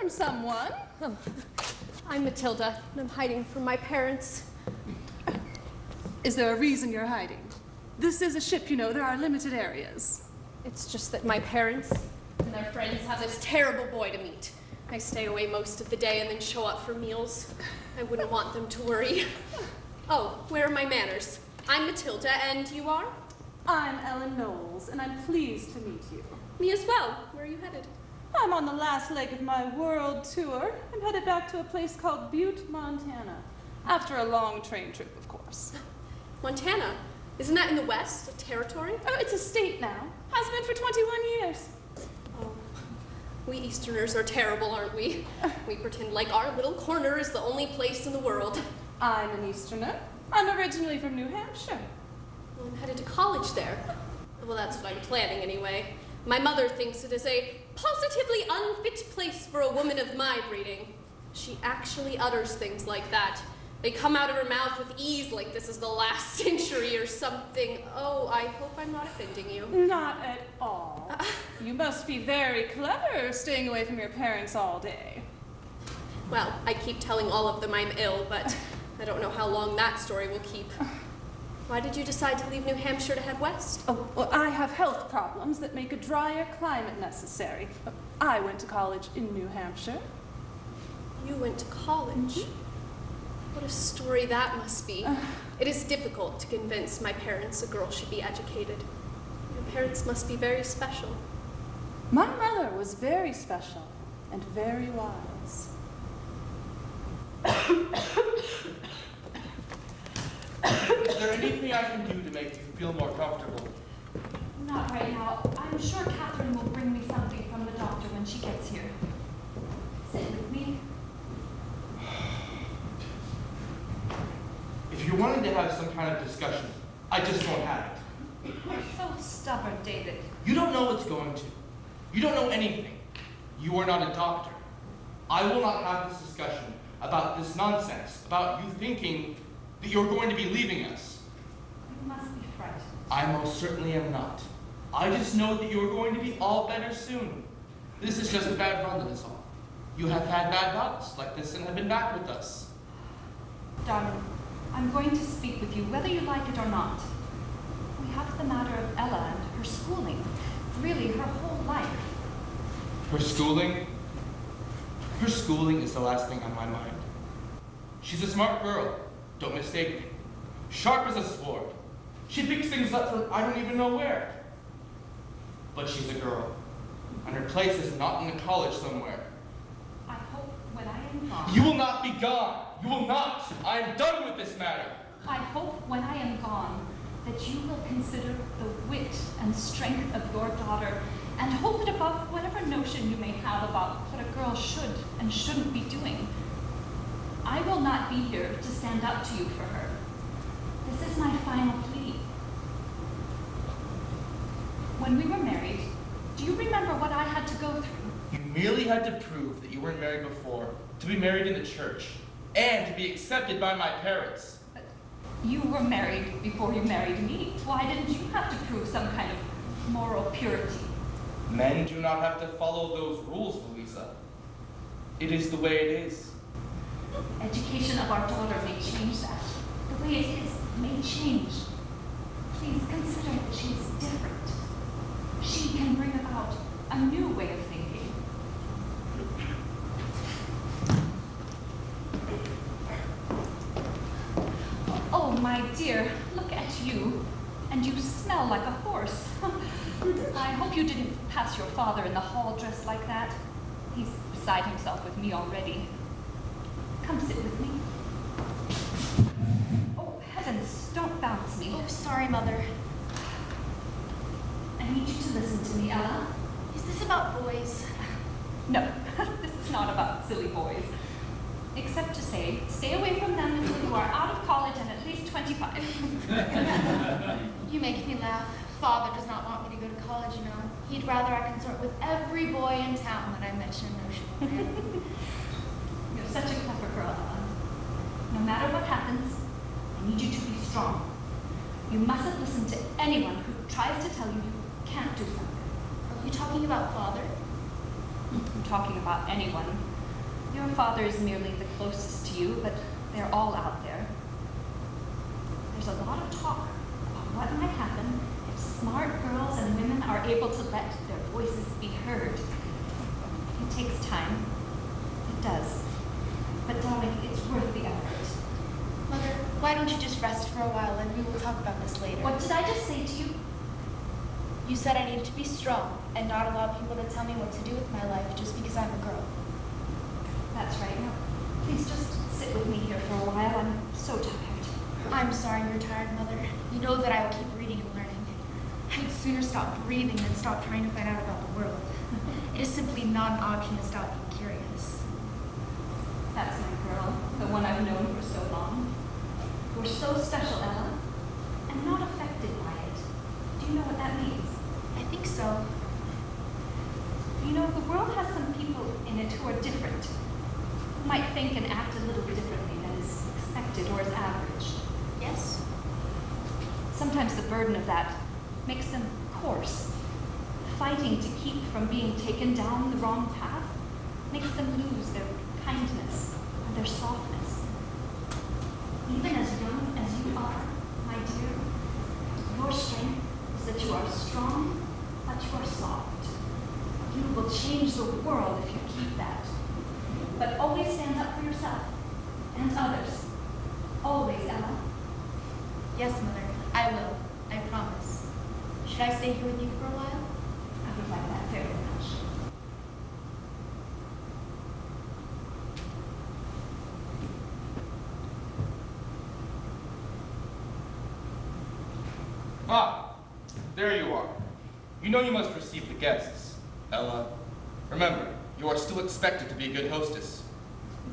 Someone? Oh, I'm Matilda, and I'm hiding from my parents. Is there a reason you're hiding? This is a ship, you know. There are limited areas. It's just that my parents and their friends have this terrible boy to meet. I stay away most of the day and then show up for meals. I wouldn't want them to worry. Oh, where are my manners? I'm Matilda, and you are? I'm Ellen Knowles, and I'm pleased to meet you. Me as well. Where are you headed? I'm on the last leg of my world tour. I'm headed back to a place called Butte, Montana. After a long train trip, of course. Montana? Isn't that in the West, a territory? Oh, it's a state now. Has been for 21 years. Oh, we Easterners are terrible, aren't we? We pretend like our little corner is the only place in the world. I'm an Easterner. I'm originally from New Hampshire. Well, I'm headed to college there. Well, that's what I'm planning anyway. My mother thinks it is a positively unfit place for a woman of my breeding. She actually utters things like that. They come out of her mouth with ease like this is the last century or something. Oh, I hope I'm not offending you. Not at all. You must be very clever staying away from your parents all day. Well, I keep telling all of them I'm ill, but I don't know how long that story will keep. Why did you decide to leave New Hampshire to head west? Oh, well, I have health problems that make a drier climate necessary. I went to college in New Hampshire. You went to college? What a story that must be. It is difficult to convince my parents a girl should be educated. Your parents must be very special. My mother was very special and very wise. Is there anything I can do to make you feel more comfortable? Not right now. I'm sure Catherine will bring me something from the doctor when she gets here. Sit with me. If you're wanting to have some kind of discussion, I just won't have it. You're so stubborn, David. You don't know what's going to. You don't know anything. You are not a doctor. I will not have this discussion about this nonsense, about you thinking that you're going to be leaving us. You must be frightened. I most certainly am not. I just know that you are going to be all better soon. This is just a bad run, that is all. You have had bad bouts like this and have been back with us. Darling, I'm going to speak with you, whether you like it or not. We have the matter of Ella and her schooling. Really, her whole life. Her schooling? Her schooling is the last thing on my mind. She's a smart girl, don't mistake me. Sharp as a sword. She picks things up from I don't even know where. But she's a girl, and her place is not in a college somewhere. I hope when I am gone... You will not be gone. You will not. I am done with this matter. I hope when I am gone that you will consider the wit and strength of your daughter and hold it above whatever notion you may have about what a girl should and shouldn't be doing. I will not be here to stand up to you for her. This is my final plea. When we were married, do you remember what I had to go through? You merely had to prove that you weren't married before, to be married in the church, and to be accepted by my parents. But you were married before you married me. Why didn't you have to prove some kind of moral purity? Men do not have to follow those rules, Louisa. It is the way it is. Education of our daughter may change that. The way it is may change. Please consider that she is different. She can bring about a new way of thinking. Oh, my dear, look at you. And you smell like a horse. I hope you didn't pass your father in the hall dressed like that. He's beside himself with me already. Come sit with me. Oh, heavens, don't bounce me. Oh, sorry, Mother. I need you to listen to me, Ella. Is this about boys? No, this is not about silly boys. Except to say, stay away from them until you are out of college and at least 25. You make me laugh. Father does not want me to go to college, you know. He'd rather I consort with every boy in town that I mention notion. You're such a clever girl, Ella. No matter what happens, I need you to be strong. You mustn't listen to anyone who tries to tell you you can't do something. Are you talking about Father? I'm talking about anyone. Your father is merely the closest to you, but they're all out there. There's a lot of talk about what might happen if smart girls and women are able to let their voices be heard. It takes time. It does. But darling, it's worth the effort. Mother, why don't you just rest for a while and we will talk about this later? What did I just say to you? You said I needed to be strong and not allow people to tell me what to do with my life just because I'm a girl. That's right. Now, please just sit with me here for a while. I'm so tired. I'm sorry you're tired, Mother. You know that I will keep reading and learning. I'd sooner stop breathing than stop trying to find out about the world. It is simply not an option to stop being curious. That's my girl, the one I've known for so long. You're so special, Ella, and not affected by it. Do you know what that means? I think so. You know, the world has some people in it who are different, who might think and act a little differently than is expected or is average. Yes? Sometimes the burden of that makes them coarse. Fighting to keep from being taken down the wrong path makes them lose their kindness and their softness. Even as young as you are, my dear, your strength is that you are strong, but you are soft. You will change the world if you keep that. But always stand up for yourself and others. Always, Ella. Yes, Mother. I will. I promise. Should I stay here with you for a while? I would like that very much. Ah, there you are. You know you must receive the guests, Ella. Remember, you are still expected to be a good hostess.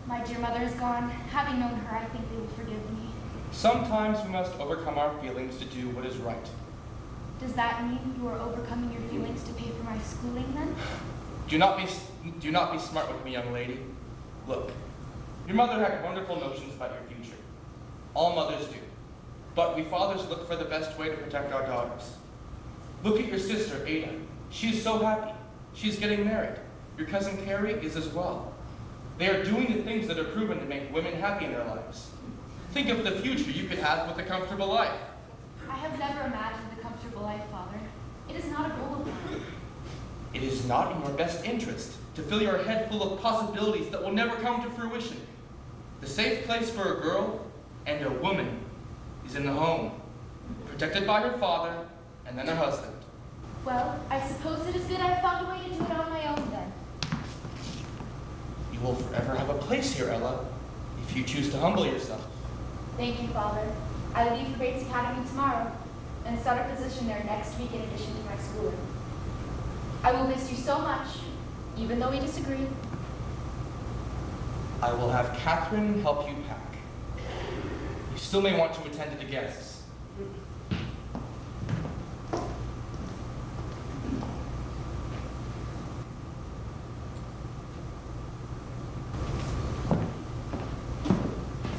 My dear mother is gone. Having known her, I think they will forgive me. Sometimes we must overcome our feelings to do what is right. Does that mean you are overcoming your feelings to pay for my schooling then? Do not be smart with me, young lady. Look, your mother had wonderful notions about your future. All mothers do. But we fathers look for the best way to protect our daughters. Look at your sister, Ada. She is so happy. She is getting married. Your cousin Carrie is as well. They are doing the things that are proven to make women happy in their lives. Think of the future you could have with a comfortable life. I have never imagined a comfortable life, Father. It is not a goal of mine. It is not in your best interest to fill your head full of possibilities that will never come to fruition. The safe place for a girl and a woman is in the home, protected by her father and then her husband. Well, I suppose it is good I've found a way to do it on my own then. You will forever have a place here, Ella, if you choose to humble yourself. Thank you, Father. I leave for Bates Academy tomorrow and start a position there next week in addition to my schooling. I will miss you so much, even though we disagree. I will have Catherine help you pack. You still may want to attend to the guests.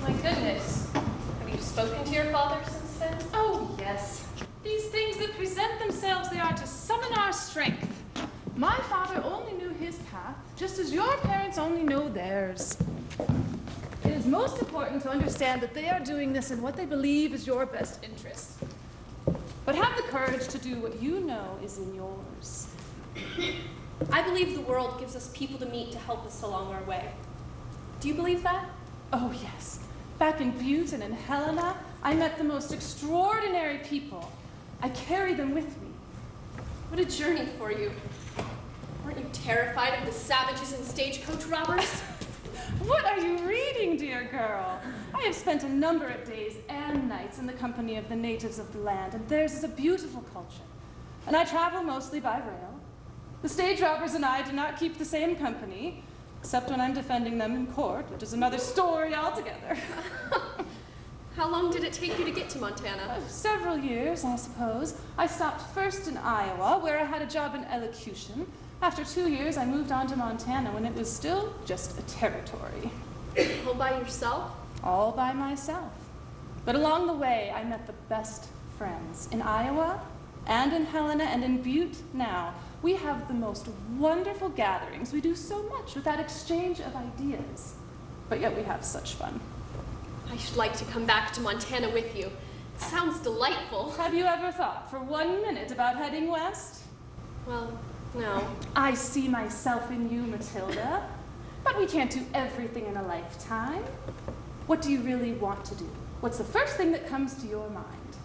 My goodness. Have you spoken to your father since then? Oh, yes. These things that present themselves, they are to summon our strength. My father only knew his path, just as your parents only know theirs. It is most important to understand that they are doing this in what they believe is your best interest. But have the courage to do what you know is in yours. I believe the world gives us people to meet to help us along our way. Do you believe that? Oh, yes. Back in Butte and in Helena, I met the most extraordinary people. I carry them with me. What a journey for you. Were Aren't you terrified of the savages and stagecoach robbers? What are you reading, dear girl? I have spent a number of days and nights in the company of the natives of the land, and theirs is a beautiful culture. And I travel mostly by rail. The stage robbers and I do not keep the same company, except when I'm defending them in court, which is another story altogether. How long did it take you to get to Montana? Several years, I suppose. I stopped first in Iowa, where I had a job in elocution. After 2 years, I moved on to Montana when it was still just a territory. All by yourself? All by myself. But along the way, I met the best friends. In Iowa, and in Helena, and in Butte now. We have the most wonderful gatherings. We do so much with that exchange of ideas. But yet we have such fun. I should like to come back to Montana with you. It sounds delightful. Have you ever thought for 1 minute about heading west? Well, no. I see myself in you, Matilda. But we can't do everything in a lifetime. What do you really want to do? What's the first thing that comes to your mind?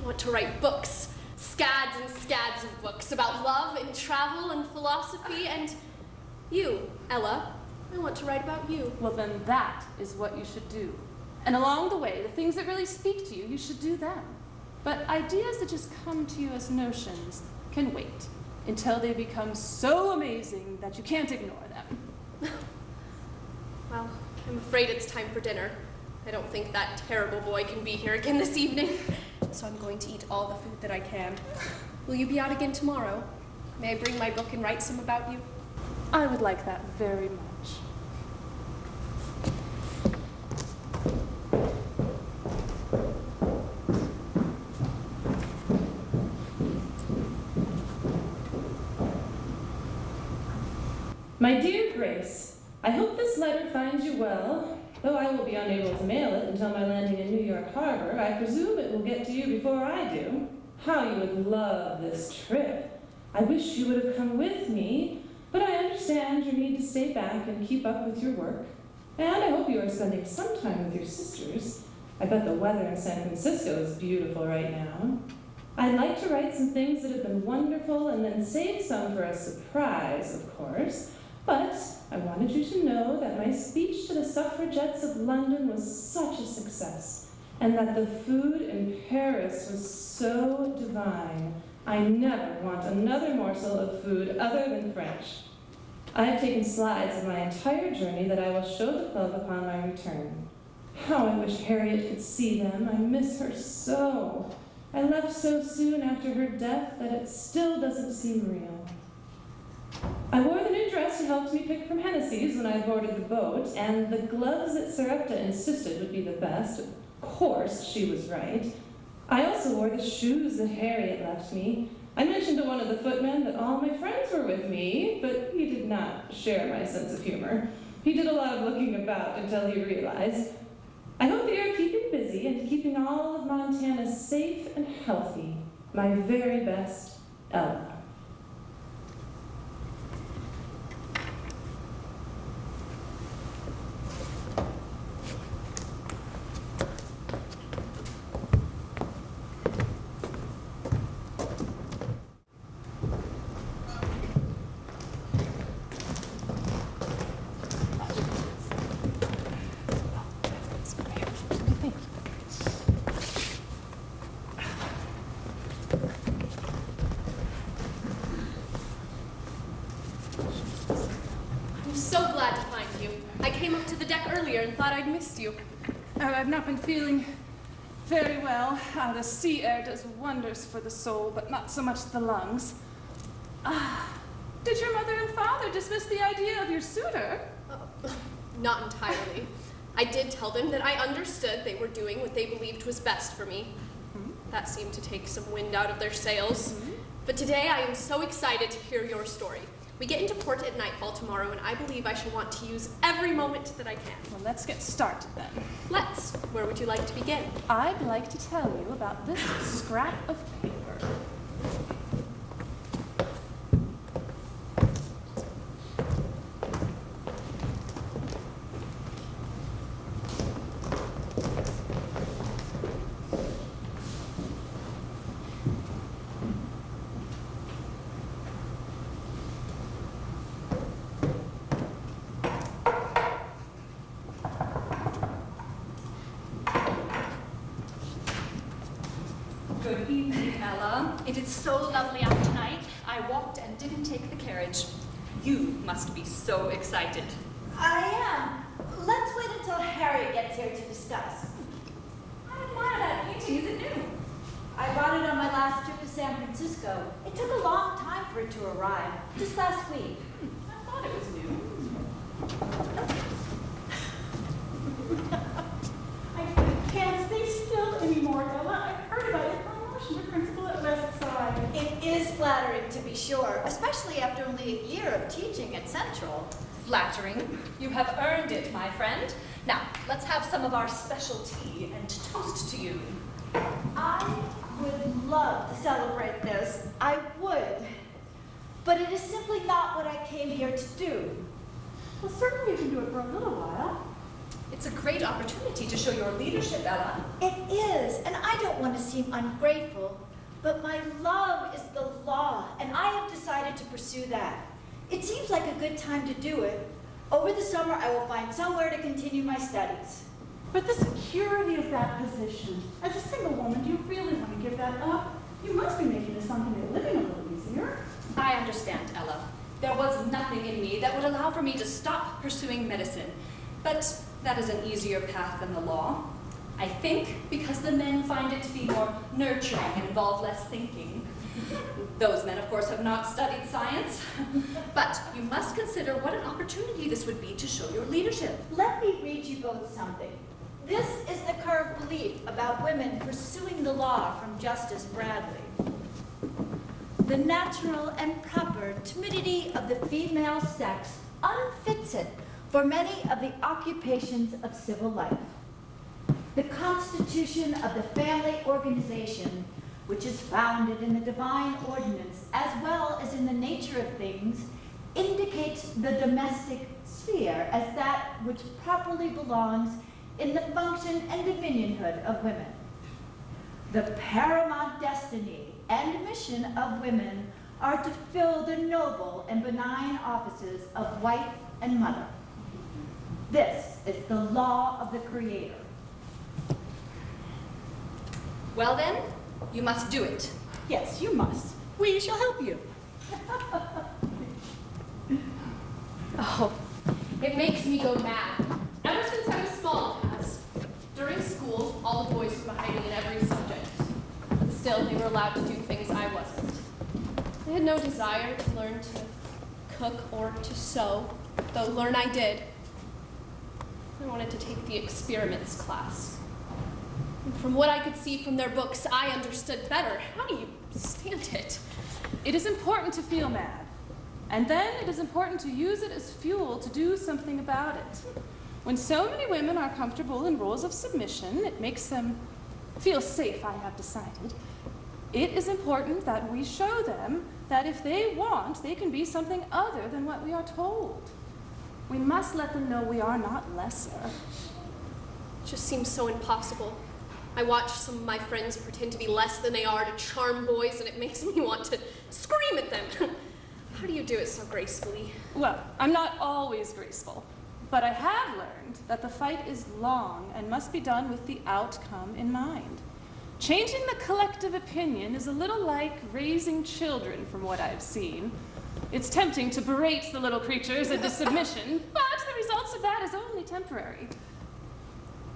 I want to write books. Scads and scads of books about love and travel and philosophy and you, Ella. I want to write about you. Well, then that is what you should do. And along the way, the things that really speak to you, you should do them. But ideas that just come to you as notions can wait until they become so amazing that you can't ignore them. Well, I'm afraid it's time for dinner. I don't think that terrible boy can be here again this evening. So I'm going to eat all the food that I can. Will you be out again tomorrow? May I bring my book and write some about you? I would like that very much. My dear Grace, I hope this letter finds you well. Though I will be unable to mail it until my landing in New York Harbor, I presume it will get to you before I do. How you would love this trip. I wish you would have come with me, but I understand your need to stay back and keep up with your work. And I hope you are spending some time with your sisters. I bet the weather in San Francisco is beautiful right now. I'd like to write some things that have been wonderful and then save some for a surprise, of course. But I wanted you to know that my speech to the suffragettes of London was such a success, and that the food in Paris was so divine. I never want another morsel of food other than French. I have taken slides of my entire journey that I will show the club upon my return. How I wish Harriet could see them. I miss her so. I left so soon after her death that it still doesn't seem real. I wore the new dress you helped me pick from Hennessy's when I boarded the boat, and the gloves that Sarepta insisted would be the best. Of course, she was right. I also wore the shoes that Harriet left me. I mentioned to one of the footmen that all my friends were with me, but he did not share my sense of humor. He did a lot of looking about until he realized. I hope that you're keeping busy and keeping all of Montana safe and healthy. My very best, Ella. And thought I'd missed you. I've not been feeling very well. The sea air does wonders for the soul, but not so much the lungs. Did your mother and father dismiss the idea of your suitor? Not entirely. I did tell them that I understood they were doing what they believed was best for me. That seemed to take some wind out of their sails. But today I am so excited to hear your story. We get into port at nightfall tomorrow, and I believe I shall want to use every moment that I can. Well, let's get started then. Let's. Where would you like to begin? I'd like to tell you about this scrap of paper. It is so lovely out tonight. I walked and didn't take the carriage. You must be so excited. I am. Let's wait until Harry gets here to discuss. I admire that painting. Is it new? I bought it on my last trip to San Francisco. It took a long time for it to arrive, just last week. I thought it was new. I can't stay still anymore, Ella. I heard about your promotion to principal at West Side. It is flattering, to be sure, especially after only a year of teaching at Central. Flattering. You have earned it, my friend. Now, let's have some of our special tea and toast to you. I would love to celebrate this. I would. But it is simply not what I came here to do. Well, certainly you can do it for a little while. It's a great opportunity to show your leadership, Ella. It is, and I don't want to seem ungrateful, but my love is the law, and I have decided to pursue that. It seems like a good time to do it. Over the summer, I will find somewhere to continue my studies. But the security of that position, as a single woman, do you really want to give that up? You must be making this something a living a little easier. I understand, Ella. There was nothing in me that would allow for me to stop pursuing medicine. But that is an easier path than the law. I think because the men find it to be more nurturing and involve less thinking. Those men, of course, have not studied science. But you must consider what an opportunity this would be to show your leadership. Let me read you both something. This is the current belief about women pursuing the law from Justice Bradley. The natural and proper timidity of the female sex unfits it for many of the occupations of civil life. The constitution of the family organization, which is founded in the divine ordinance as well as in the nature of things, indicates the domestic sphere as that which properly belongs in the function and dominionhood of women. The paramount destiny and mission of women are to fill the noble and benign offices of wife and mother. This is the law of the Creator. Well then, you must do it. Yes, you must. We shall help you. Oh, it makes me go mad. Ever since I was small, it has. During school, all the boys were behind me in every subject. But still, they were allowed to do things I wasn't. I had no desire to learn to cook or to sew, though learn I did. I wanted to take the experiments class. And from what I could see from their books, I understood better. How do you stand it? It is important to feel mad. And then it is important to use it as fuel to do something about it. When so many women are comfortable in roles of submission, it makes them feel safe, I have decided. It is important that we show them that if they want, they can be something other than what we are told. We must let them know we are not lesser. It just seems so impossible. I watch some of my friends pretend to be less than they are to charm boys, and it makes me want to scream at them. How do you do it so gracefully? Well, I'm not always graceful, but I have learned that the fight is long and must be done with the outcome in mind. Changing the collective opinion is a little like raising children, from what I've seen. It's tempting to berate the little creatures into submission, but the results of that is only temporary.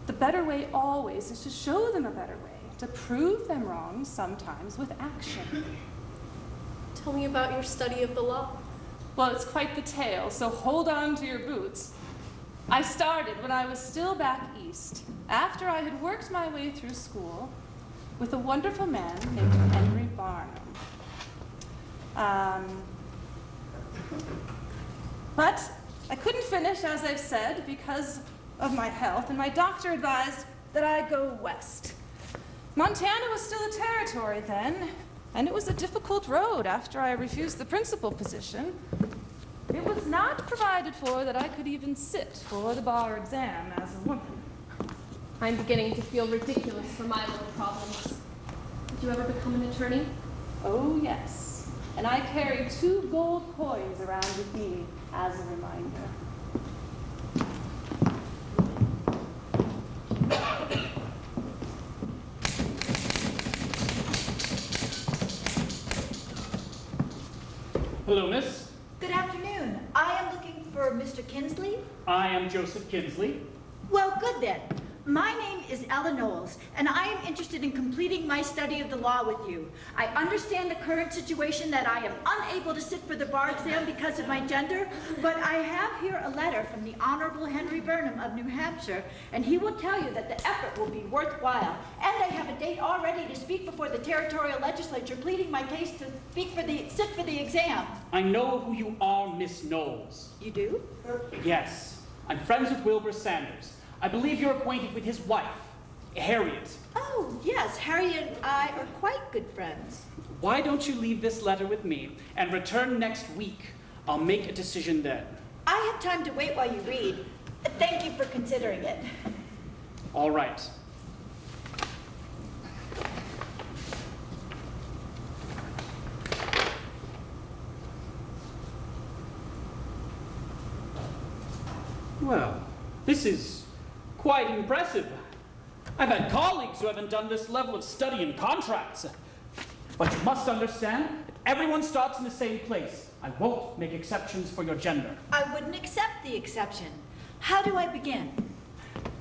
The better way always is to show them a better way, to prove them wrong, sometimes with action. Tell me about your study of the law. Well, it's quite the tale, so hold on to your boots. I started when I was still back east, after I had worked my way through school with a wonderful man named Henry Barnum. But I couldn't finish, as I've said, because of my health, and my doctor advised that I go west. Montana was still a territory then, and it was a difficult road after I refused the principal position. It was not provided for that I could even sit for the bar exam as a woman. I'm beginning to feel ridiculous for my little problems. Did you ever become an attorney? Oh, yes. And I carry 2 gold coins around with me as a reminder. Hello, miss. Good afternoon. I am looking for Mr. Kinsley. I am Joseph Kinsley. Well, good then. My name is Ella Knowles, and I am interested in completing my study of the law with you. I understand the current situation that I am unable to sit for the bar exam because of my gender, but I have here a letter from the Honorable Henry Burnham of New Hampshire, and he will tell you that the effort will be worthwhile. And I have a date already to speak before the territorial legislature, pleading my case to sit for the exam. I know who you are, Miss Knowles. You do? Yes. I'm friends with Wilbur Sanders. I believe you're acquainted with his wife, Harriet. Oh, yes. Harriet and I are quite good friends. Why don't you leave this letter with me and return next week? I'll make a decision then. I have time to wait while you read. Thank you for considering it. All right. Well, this is quite impressive. I've had colleagues who haven't done this level of study in contracts. But you must understand that everyone starts in the same place. I won't make exceptions for your gender. I wouldn't accept the exception. How do I begin?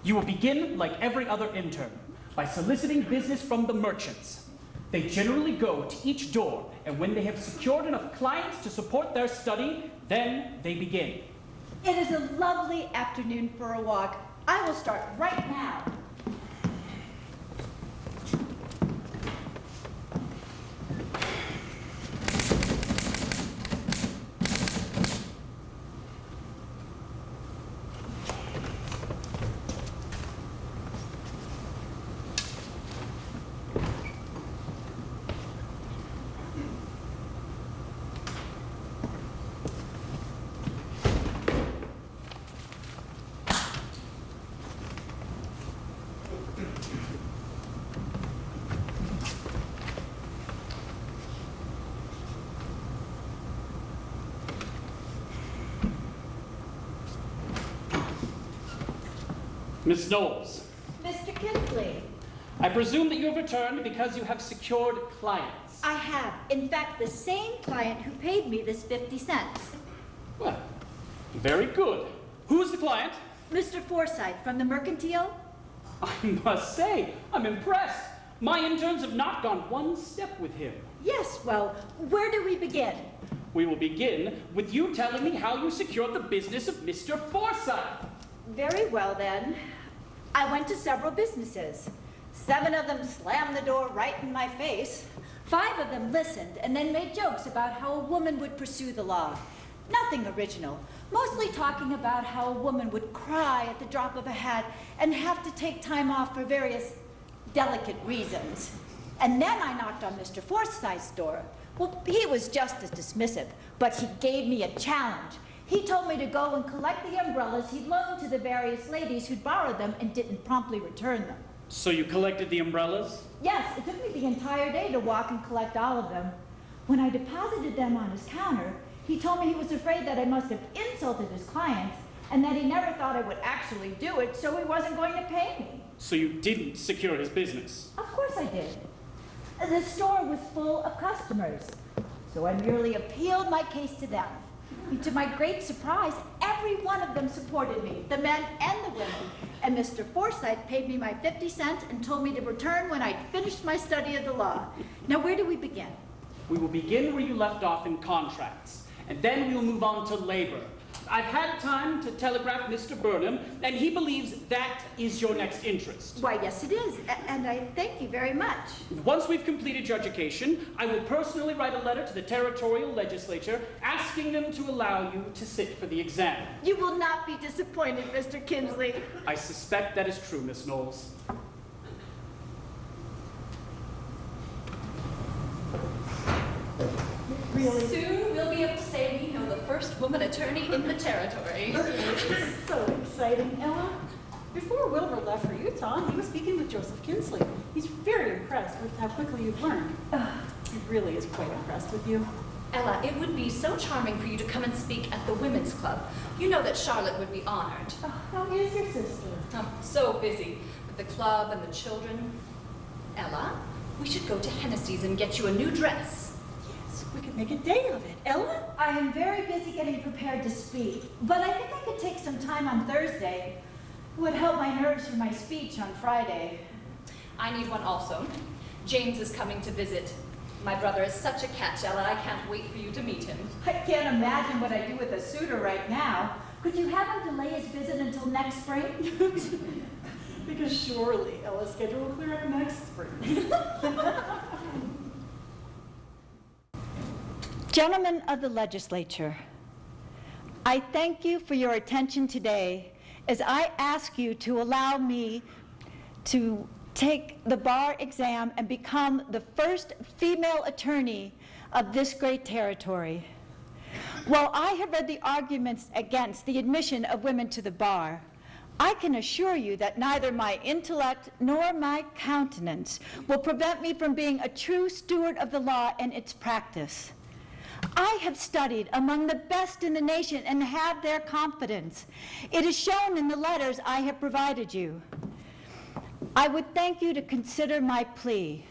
You will begin like every other intern, by soliciting business from the merchants. They generally go to each door, and when they have secured enough clients to support their study, then they begin. It is a lovely afternoon for a walk. I will start right now. Miss Knowles, Mr. Kinsley. I presume that you have returned because you have secured clients. I have. In fact, the same client who paid me this 50 cents. Well, very good. Who's the client? Mr. Forsythe from the Mercantile. I must say, I'm impressed. My interns have not gone one step with him. Yes, well, where do we begin? We will begin with you telling me how you secured the business of Mr. Forsythe. Very well, then. I went to several businesses. 7 of them slammed the door right in my face. 5 of them listened and then made jokes about how a woman would pursue the law. Nothing original, mostly talking about how a woman would cry at the drop of a hat and have to take time off for various delicate reasons. And then I knocked on Mr. Forsythe's door. Well, he was just as dismissive, but he gave me a challenge. He told me to go and collect the umbrellas he'd loaned to the various ladies who'd borrowed them and didn't promptly return them. So you collected the umbrellas? Yes, it took me the entire day to walk and collect all of them. When I deposited them on his counter, he told me he was afraid that I must have insulted his clients and that he never thought I would actually do it, so he wasn't going to pay me. So you didn't secure his business? Of course I did. The store was full of customers, so I merely appealed my case to them. And to my great surprise, every one of them supported me, the men and the women. And Mr. Forsythe paid me my 50 cents and told me to return when I'd finished my study of the law. Now, where do we begin? We will begin where you left off in contracts, and then we will move on to labor. I've had time to telegraph Mr. Burnham, and he believes that is your next interest. Why, yes, it is, and I thank you very much. Once we've completed your education, I will personally write a letter to the territorial legislature asking them to allow you to sit for the exam. You will not be disappointed, Mr. Kinsley. I suspect that is true, Miss Knowles. Really? Soon we'll be able to say we know the first woman attorney in the territory. So exciting, Ella. Before Wilbur left for Utah, he was speaking with Joseph Kinsley. He's very impressed with how quickly you've learned. He really is quite impressed with you. Ella, it would be so charming for you to come and speak at the Women's Club. You know that Charlotte would be honored. How is your sister? I'm so busy with the club and the children. Ella, we should go to Hennessy's and get you a new dress. Yes, we could make a day of it. Ella? I am very busy getting prepared to speak, but I think I could take some time on Thursday. It would help my nerves for my speech on Friday. I need one also. James is coming to visit. My brother is such a catch, Ella. I can't wait for you to meet him. I can't imagine what I do with a suitor right now. Could you have him delay his visit until next spring? Because surely Ella's schedule will clear up next spring. Gentlemen of the legislature, I thank you for your attention today as I ask you to allow me to take the bar exam and become the first female attorney of this great territory. While I have read the arguments against the admission of women to the bar, I can assure you that neither my intellect nor my countenance will prevent me from being a true steward of the law and its practice. I have studied among the best in the nation and have their confidence. It is shown in the letters I have provided you. I would thank you to consider my plea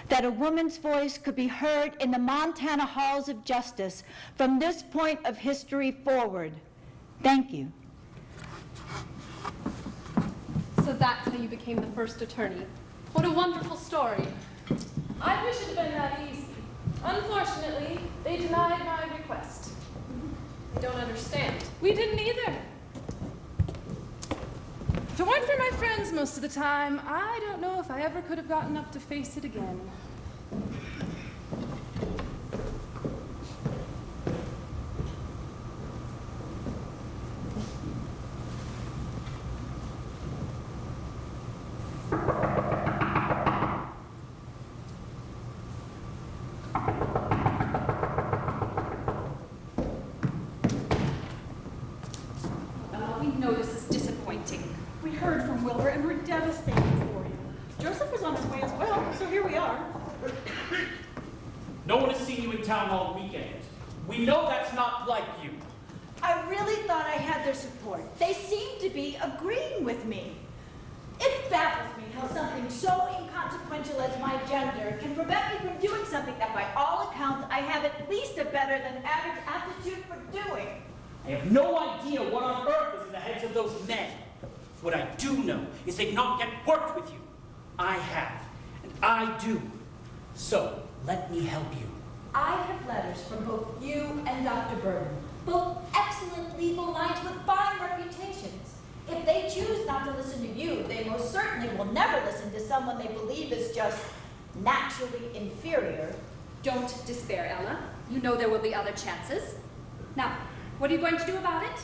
that a woman's voice could be heard in the Montana halls of justice from this point of history forward. Thank you. So that's how you became the first attorney. What a wonderful story. I wish it had been that easy. Unfortunately, they denied my request. I don't understand. We didn't either. If it weren't for my friends most of the time, I don't know if I ever could have gotten up to face it again. We know this is disappointing. We heard from Wilbur and we're devastated for you. Joseph was on his way as well, so here we are. No one has seen you in town all weekend. We know that's not like you. I really thought I had their support. They seem to be agreeing with me. It baffles me how something so inconsequential as my gender can prevent me from doing something that by all accounts I have at least a better than average aptitude for doing. I have no idea what on earth is in the heads of those men. What I do know is they've not yet worked with you. I have, and I do. So, let me help you. I have letters from both you and Dr. Burton, both excellent legal minds with fine reputations. If they choose not to listen to you, they most certainly will never listen to someone they believe is just naturally inferior. Don't despair, Ella. You know there will be other chances. Now, what are you going to do about it?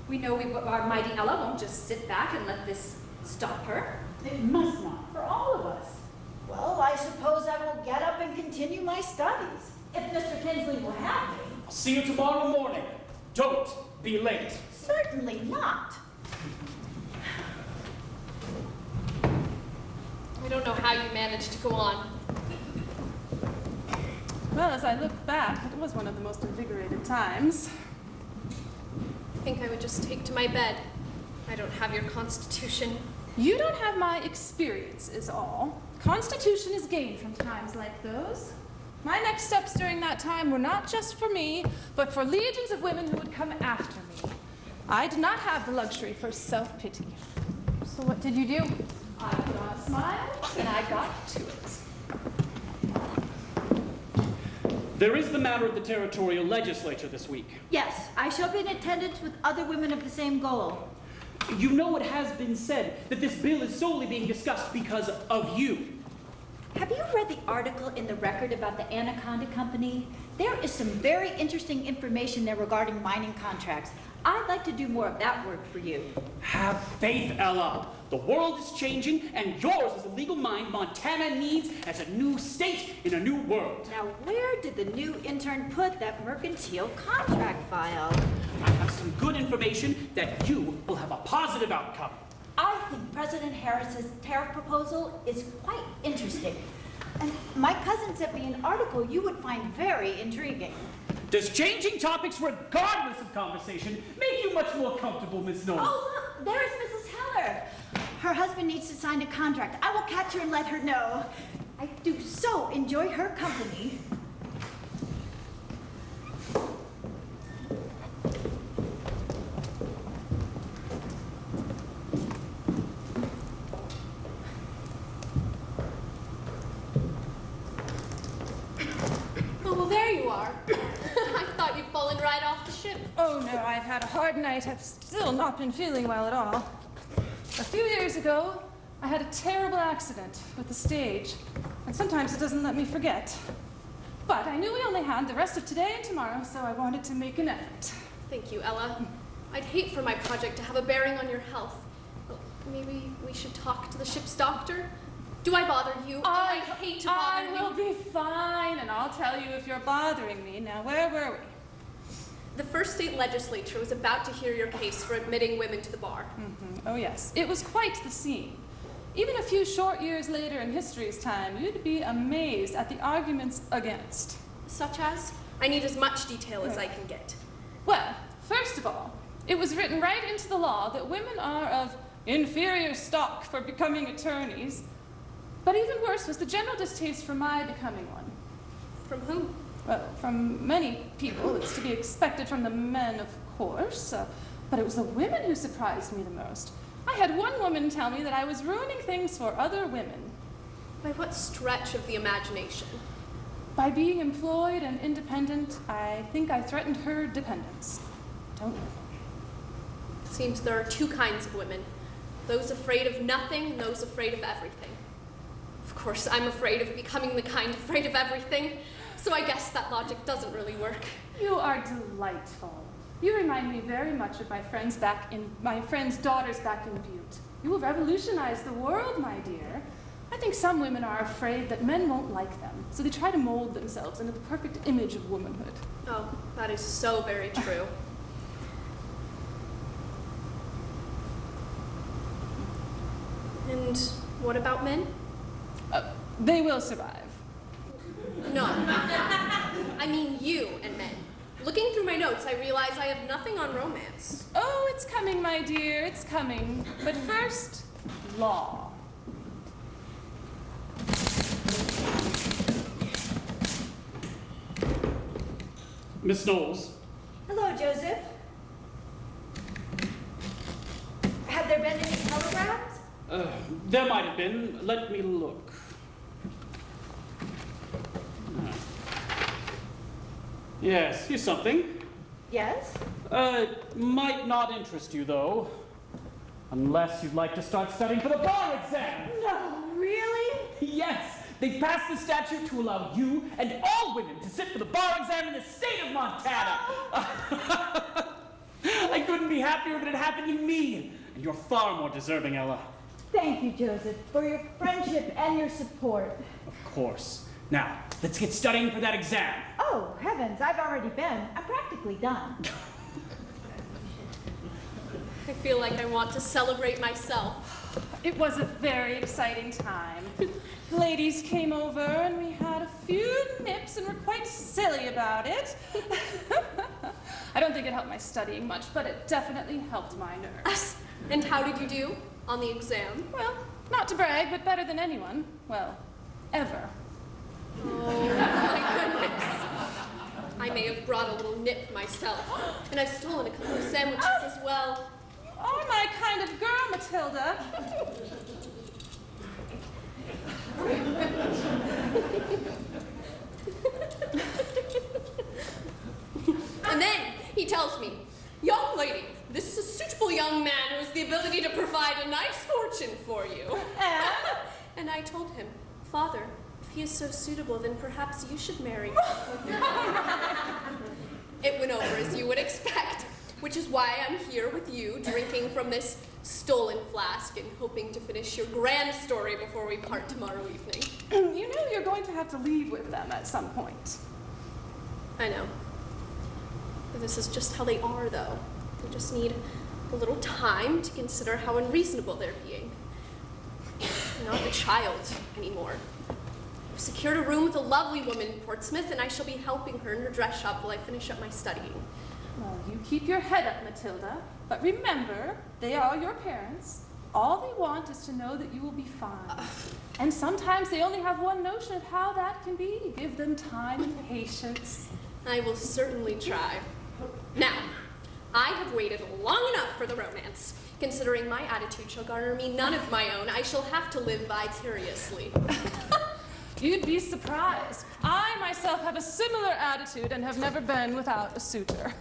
We know our mighty Ella won't just sit back and let this stop her. It must not, for all of us. Well, I suppose I will get up and continue my studies, if Mr. Tinsley will have me. I'll see you tomorrow morning. Don't be late. Certainly not. We don't know how you managed to go on. Well, as I look back, it was one of the most invigorated times. I think I would just take to my bed. I don't have your constitution. You don't have my experience, is all. Constitution is gained from times like those. My next steps during that time were not just for me, but for legions of women who would come after me. I did not have the luxury for self-pity. So what did you do? I put on a smile, and I got to it. There is the matter of the territorial legislature this week. Yes, I shall be in attendance with other women of the same goal. You know it has been said that this bill is solely being discussed because of you. Have you read the article in the Record about the Anaconda Company? There is some very interesting information there regarding mining contracts. I'd like to do more of that work for you. Have faith, Ella. The world is changing, and yours is the legal mind Montana needs as a new state in a new world. Now, where did the new intern put that mercantile contract file? I have some good information that you will have a positive outcome. I think President Harris's tariff proposal is quite interesting. And my cousin sent me an article you would find very intriguing. Does changing topics regardless of conversation make you much more comfortable, Miss Knowles? Oh, look, there's Mrs. Heller. Her husband needs to sign a contract. I will catch her and let her know. I do so enjoy her company. there you are. I thought you'd fallen right off the ship. Oh no, I've had a hard night. I've still not been feeling well at all. A few years ago, I had a terrible accident with the stage, and sometimes it doesn't let me forget. But I knew we only had the rest of today and tomorrow, so I wanted to make an effort. Thank you, Ella. I'd hate for my project to have a bearing on your health. Well, maybe we should talk to the ship's doctor? Do I bother you? I hate to bother you. I will be fine, and I'll tell you if you're bothering me. Now, where were we? The first state legislature was about to hear your case for admitting women to the bar. Mm-hmm. Oh, yes. It was quite the scene. Even a few short years later in history's time, you'd be amazed at the arguments against. Such as? I need as much detail as I can get. Well, first of all, it was written right into the law that women are of inferior stock for becoming attorneys. But even worse was the general distaste for my becoming one. From whom? Well, from many people. It's to be expected from the men, of course. But it was the women who surprised me the most. I had one woman tell me that I was ruining things for other women. By what stretch of the imagination? By being employed and independent, I think I threatened her dependence. Don't know. It seems there are two kinds of women. Those afraid of nothing and those afraid of everything. Of course, I'm afraid of becoming the kind afraid of everything, so I guess that logic doesn't really work. You are delightful. You remind me very much of my friends' daughters back in Butte. You will revolutionize the world, my dear. I think some women are afraid that men won't like them, so they try to mold themselves into the perfect image of womanhood. Oh, that is so very true. And what about men? They will survive. No. I mean you and men. Looking through my notes, I realize I have nothing on romance. Oh, it's coming, my dear, it's coming. But first, law. Miss Knowles. Hello, Joseph. Have there been any telegrams? There might have been. Let me look. Yes, here's something. Yes? Might not interest you, though. Unless you'd like to start studying for the bar exam. No, really? Yes, they passed the statute to allow you and all women to sit for the bar exam in the state of Montana. I couldn't be happier if it had happened to me. And you're far more deserving, Ella. Thank you, Joseph, for your friendship and your support. Of course. Now, let's get studying for that exam. Oh, heavens, I've already been. I'm practically done. I feel like I want to celebrate myself. It was a very exciting time. Ladies came over and we had a few nips and were quite silly about it. I don't think it helped my studying much, but it definitely helped my nerves. And how did you do on the exam? Well, not to brag, but better than anyone. Well, ever. Oh, my goodness. I may have brought a little nip myself, and I've stolen a couple of sandwiches as well. You are my kind of girl, Matilda. And then he tells me, young lady, this is a suitable young man who has the ability to provide a nice fortune for you. And I told him, Father, if he is so suitable, then perhaps you should marry him. It went over as you would expect, which is why I'm here with you, drinking from this stolen flask and hoping to finish your grand story before we part tomorrow evening. You know you're going to have to leave with them at some point. I know. But this is just how they are, though. They just need a little time to consider how unreasonable they're being. I'm not a child anymore. I've secured a room with a lovely woman in Portsmouth, and I shall be helping her in her dress shop while I finish up my studying. Well, you keep your head up, Matilda. But remember, they are your parents. All they want is to know that you will be fine. And sometimes they only have one notion of how that can be. Give them time and patience. I will certainly try. Now, I have waited long enough for the romance. Considering my attitude shall garner me none of my own, I shall have to live vicariously. You'd be surprised. I myself have a similar attitude and have never been without a suitor.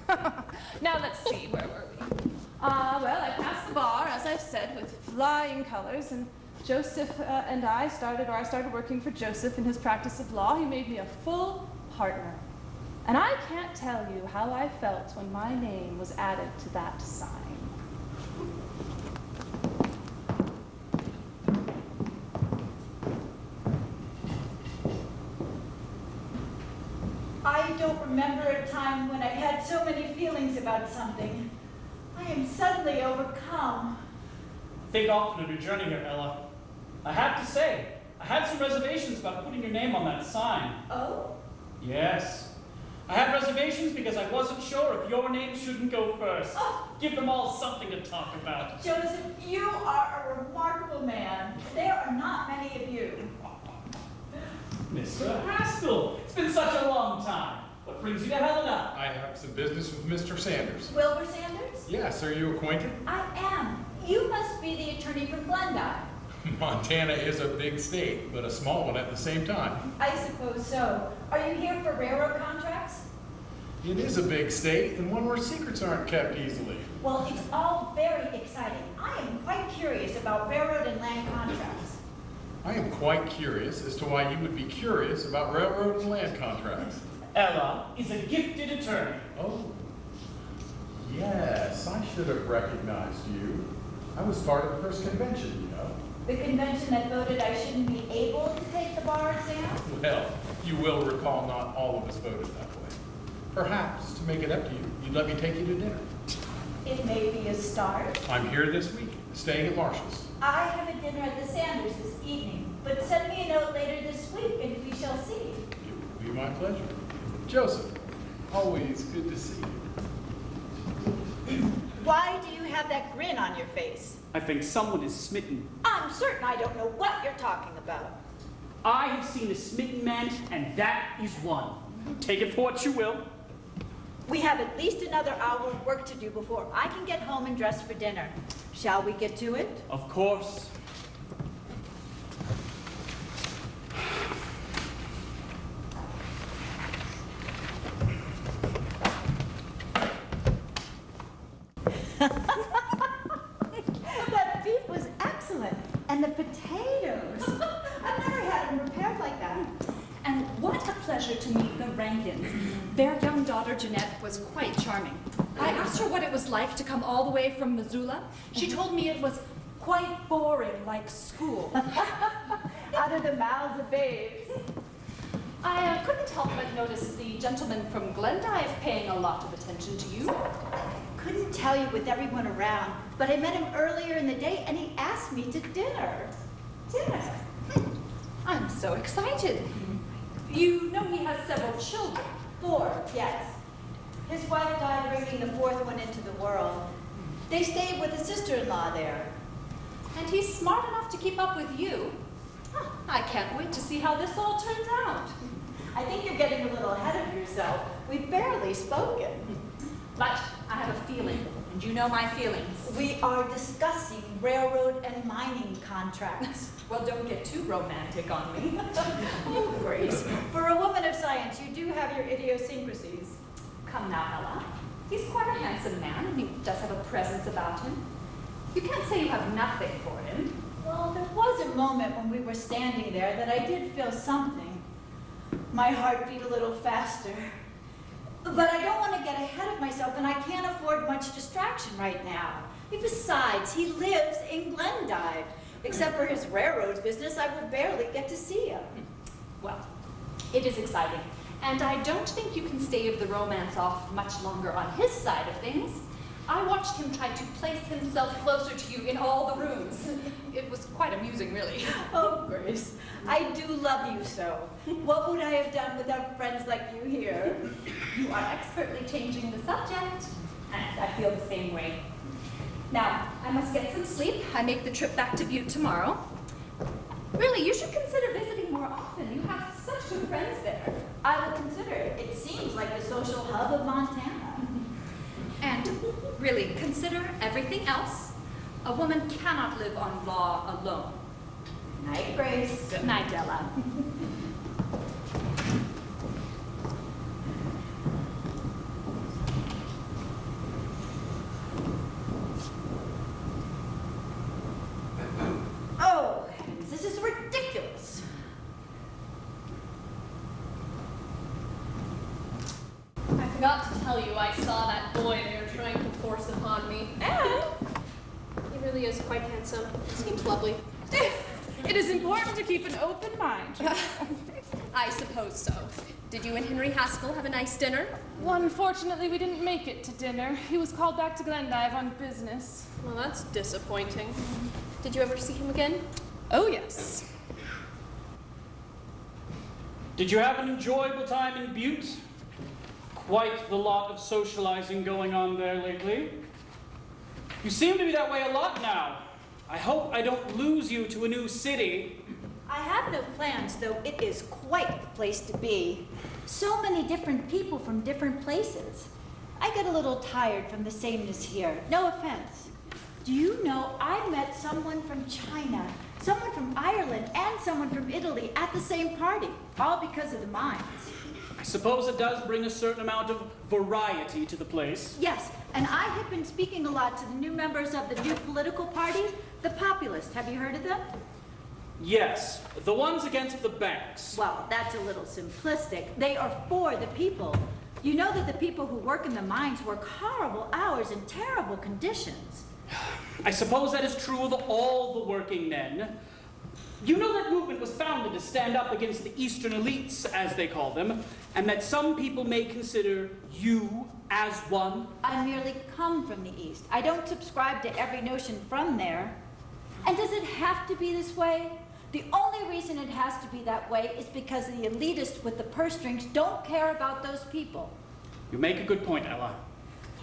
Now let's see, where were we? Well, I passed the bar, as I've said, with flying colors, and Joseph and I started working for Joseph in his practice of law. He made me a full partner. And I can't tell you how I felt when my name was added to that sign. I don't remember a time when I've had so many feelings about something. I am suddenly overcome. Think often of your journey here, Ella. I have to say, I had some reservations about putting your name on that sign. Oh? Yes. I had reservations because I wasn't sure if your name shouldn't go first. Oh. Give them all something to talk about. Joseph, you are a remarkable man. There are not many of you. Mr. Haskell, it's been such a long time. What brings you to Helena? I have some business with Mr. Sanders. Wilbur Sanders? Yes, are you acquainted? I am. You must be the attorney from Glendive. Montana is a big state, but a small one at the same time. I suppose so. Are you here for railroad contracts? It is a big state, and one where secrets aren't kept easily. Well, it's all very exciting. I am quite curious about railroad and land contracts. I am quite curious as to why you would be curious about railroad and land contracts. Ella is a gifted attorney. Oh, yes, I should have recognized you. I was part of the first convention, you know. The convention that voted I shouldn't be able to take the bar exam? Well, you will recall not all of us voted that way. Perhaps, to make it up to you, you'd let me take you to dinner. It may be a start. I'm here this week, staying at Marshall's. I have a dinner at the Sanders this evening, but send me a note later this week and we shall see. It will be my pleasure. Joseph, always good to see you. Why do you have that grin on your face? I think someone is smitten. I'm certain I don't know what you're talking about. I have seen a smitten man, and that is one. Take it for what you will. We have at least another hour of work to do before I can get home and dress for dinner. Shall we get to it? Of course. That beef was excellent. And the potatoes. I've never had them prepared like that. And what a pleasure to meet the Rankins. Their young daughter, Jeanette, was quite charming. I asked her what it was like to come all the way from Missoula. She told me it was quite boring, like school. Out of the mouths of babes. I couldn't help but notice the gentleman from Glendive paying a lot of attention to you. Couldn't tell you with everyone around, but I met him earlier in the day and he asked me to dinner. Dinner? I'm so excited. You know he has several children. 4, yes. His wife died bringing the 4th one into the world. They stayed with a sister-in-law there. And he's smart enough to keep up with you. Huh, I can't wait to see how this all turns out. I think you're getting a little ahead of yourself. We've barely spoken. But I have a feeling, and you know my feelings. We are discussing railroad and mining contracts. Well, don't get too romantic on me. Oh, Grace. For a woman of science, you do have your idiosyncrasies. Come now, Ella. He's quite a handsome man, and he does have a presence about him. You can't say you have nothing for him. Well, there was a moment when we were standing there that I did feel something. My heart beat a little faster. But I don't want to get ahead of myself, and I can't afford much distraction right now. Besides, he lives in Glendive. Except for his railroads business, I will barely get to see him. Well, it is exciting, and I don't think you can stave the romance off much longer on his side of things. I watched him try to place himself closer to you in all the rooms. It was quite amusing, really. Oh, Grace, I do love you so. What would I have done without friends like you here? You are expertly changing the subject, and I feel the same way. Now, I must get some sleep. I make the trip back to Butte tomorrow. Really, you should consider visiting more often. You have such good friends there. I will consider it. It seems like the social hub of Montana. And really, consider everything else. A woman cannot live on law alone. Night, Grace. Good night, Ella. tell you I saw that boy they were trying to force upon me. And He really is quite handsome. Seems lovely. it is important to keep an open mind. I suppose so. Did you and Henry Haskell have a nice dinner? Unfortunately, we didn't make it to dinner. He was called back to Glendive on business. Well, that's disappointing. Did you ever see him again? Oh, yes. Did you have an enjoyable time in Butte? Quite the lot of socializing going on there lately. You seem to be that way a lot now. I hope I don't lose you to a new city. I have no plans, though it is quite the place to be. So many different people from different places. I get a little tired from the sameness here. No offense. Do you know, I met someone from China, someone from Ireland, and someone from Italy at the same party, all because of the mines. I suppose it does bring a certain amount of variety to the place. Yes, and I have been speaking a lot to the new members of the new political party, the Populists. Have you heard of them? Yes, the ones against the banks. Well, that's a little simplistic. They are for the people. You know that the people who work in the mines work horrible hours in terrible conditions. I suppose that is true of all the working men. You know that movement was founded to stand up against the Eastern elites, as they call them, and that some people may consider you as one? I merely come from the East. I don't subscribe to every notion from there. And does it have to be this way? The only reason it has to be that way is because the elitists with the purse strings don't care about those people. You make a good point, Ella.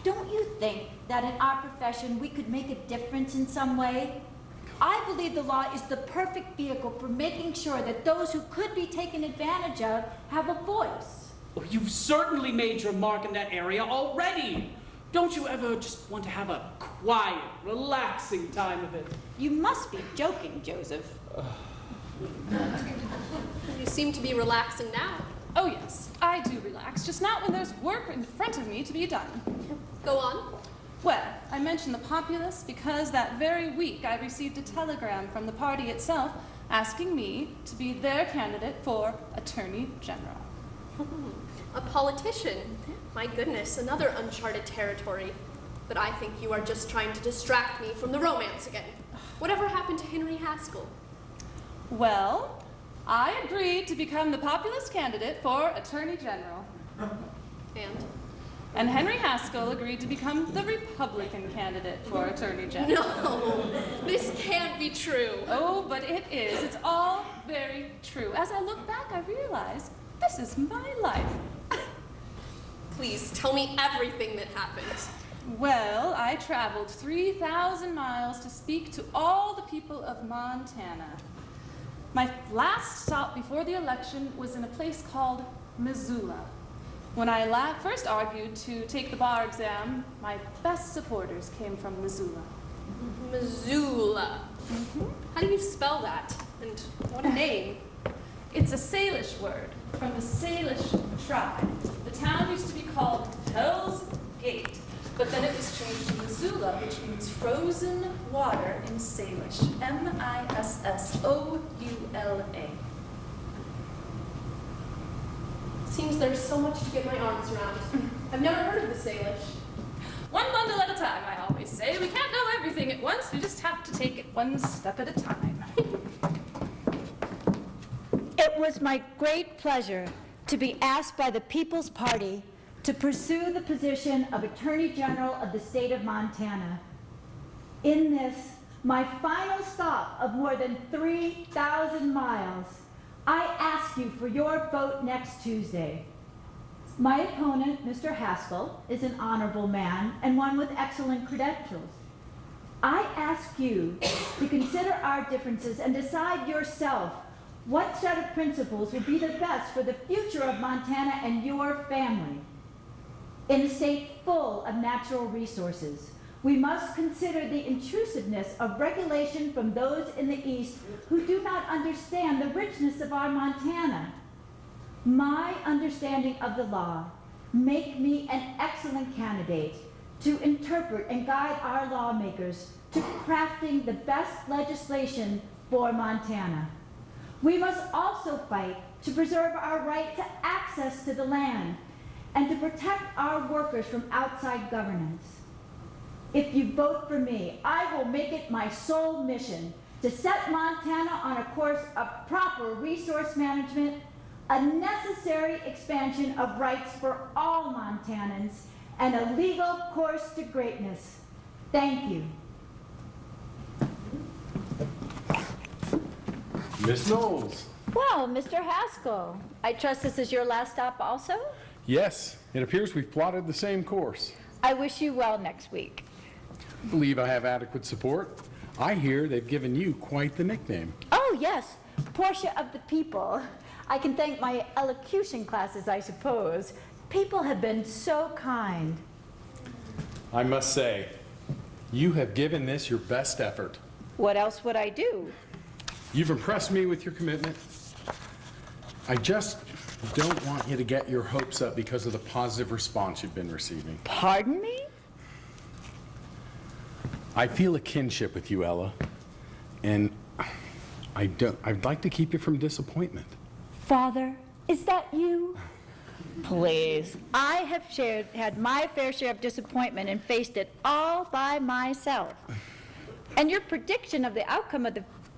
Don't you think that in our profession we could make a difference in some way? I believe the law is the perfect vehicle for making sure that those who could be taken advantage of have a voice. Well, you've certainly made your mark in that area already. Don't you ever just want to have a quiet, relaxing time of it? You must be joking, Joseph. You seem to be relaxing now. Oh, yes, I do relax, just not when there's work in front of me to be done. Go on. Well, I mentioned the Populists because that very week I received a telegram from the party itself asking me to be their candidate for Attorney General. A politician. My goodness, another uncharted territory. But I think you are just trying to distract me from the romance again. Whatever happened to Henry Haskell? Well, I agreed to become the Populist candidate for Attorney General. And Henry Haskell agreed to become the Republican candidate for Attorney General. No, this can't be true. Oh, but it is. It's all very true. As I look back, I realize this is my life. Please, tell me everything that happened. Well, I traveled 3,000 miles to speak to all the people of Montana. My last stop before the election was in a place called Missoula. When I first argued to take the bar exam, my best supporters came from Missoula. Missoula. How do you spell that? And what a name. It's a Salish word from the Salish tribe. The town used to be called Hell's Gate, but then it was changed to Missoula, which means frozen water in Salish. Missoula. Seems there's so much to get my arms around. I've never heard of the Salish. One bundle at a time, I always say. We can't know everything at once. We just have to take it one step at a time. It was my great pleasure to be asked by the People's Party to pursue the position of Attorney General of the state of Montana. In this, my final stop of more than 3,000 miles, I ask you for your vote next Tuesday. My opponent, Mr. Haskell, is an honorable man and one with excellent credentials. I ask you to consider our differences and decide yourself what set of principles will be the best for the future of Montana and your family. In a state full of natural resources, we must consider the intrusiveness of regulation from those in the East who do not understand the richness of our Montana. My understanding of the law make me an excellent candidate to interpret and guide our lawmakers to crafting the best legislation for Montana. We must also fight to preserve our right to access to the land and to protect our workers from outside governance. If you vote for me, I will make it my sole mission to set Montana on a course of proper resource management, a necessary expansion of rights for all Montanans, and a legal course to greatness. Thank you. Miss Knowles. Well, Mr. Haskell, I trust this is your last stop also? Yes, it appears we've plotted the same course. I wish you well next week. I believe I have adequate support. I hear they've given you quite the nickname. Oh, yes, Portia of the People. I can thank my elocution classes, I suppose. People have been so kind. I must say, you have given this your best effort. What else would I do? You've impressed me with your commitment. I just don't want you to get your hopes up because of the positive response you've been receiving. Pardon me? I feel a kinship with you, Ella, and I'd like to keep you from disappointment. Father, is that you? Please. I have had my fair share of disappointment and faced it all by myself. And your prediction of the outcome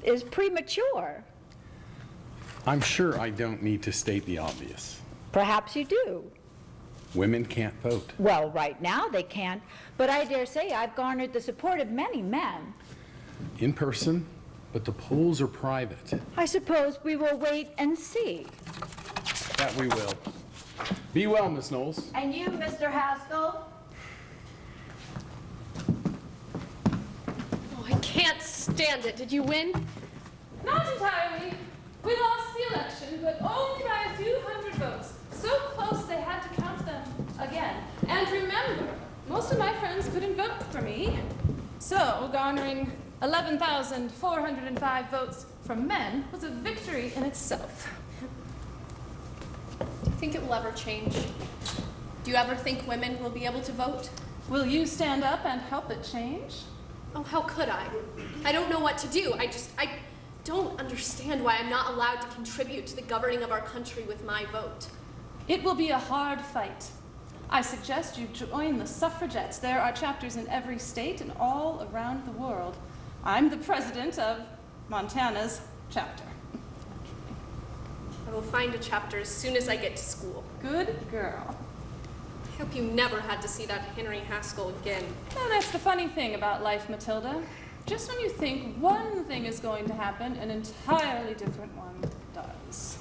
is premature. I'm sure I don't need to state the obvious. Perhaps you do. Women can't vote. Well, right now they can't, but I dare say I've garnered the support of many men. In person, but the polls are private. I suppose we will wait and see. That we will. Be well, Miss Knowles. And you, Mr. Haskell? Oh, I can't stand it. Did you win? Not entirely. We lost the election, but only by a few hundred votes. So close they had to count them again. And remember, most of my friends couldn't vote for me. So garnering 11,405 votes from men was a victory in itself. Do you think it will ever change? Do you ever think women will be able to vote? Will you stand up and help it change? Oh, how could I? I don't know what to do. I don't understand why I'm not allowed to contribute to the governing of our country with my vote. It will be a hard fight. I suggest you join the suffragettes. There are chapters in every state and all around the world. I'm the president of Montana's chapter. I will find a chapter as soon as I get to school. Good girl. I hope you never had to see that Henry Haskell again. Well, that's the funny thing about life, Matilda. Just when you think one thing is going to happen, an entirely different one does.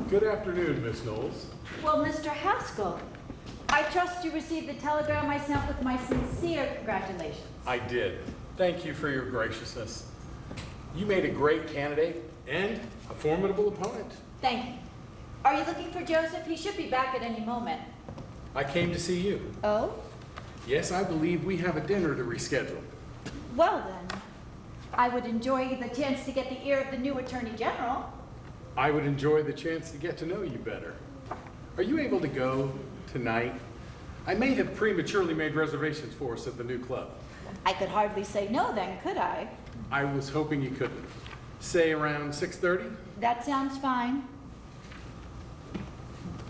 Good afternoon, Miss Knowles. Well, Mr. Haskell, I trust you received the telegram I sent with my sincere congratulations. I did. Thank you for your graciousness. You made a great candidate and a formidable opponent. Thank you. Are you looking for Joseph? He should be back at any moment. I came to see you. Oh? Yes, I believe we have a dinner to reschedule. Well then, I would enjoy the chance to get the ear of the new Attorney General. I would enjoy the chance to get to know you better. Are you able to go tonight? I may have prematurely made reservations for us at the new club. I could hardly say no then, could I? I was hoping you couldn't. Say around 6:30? That sounds fine.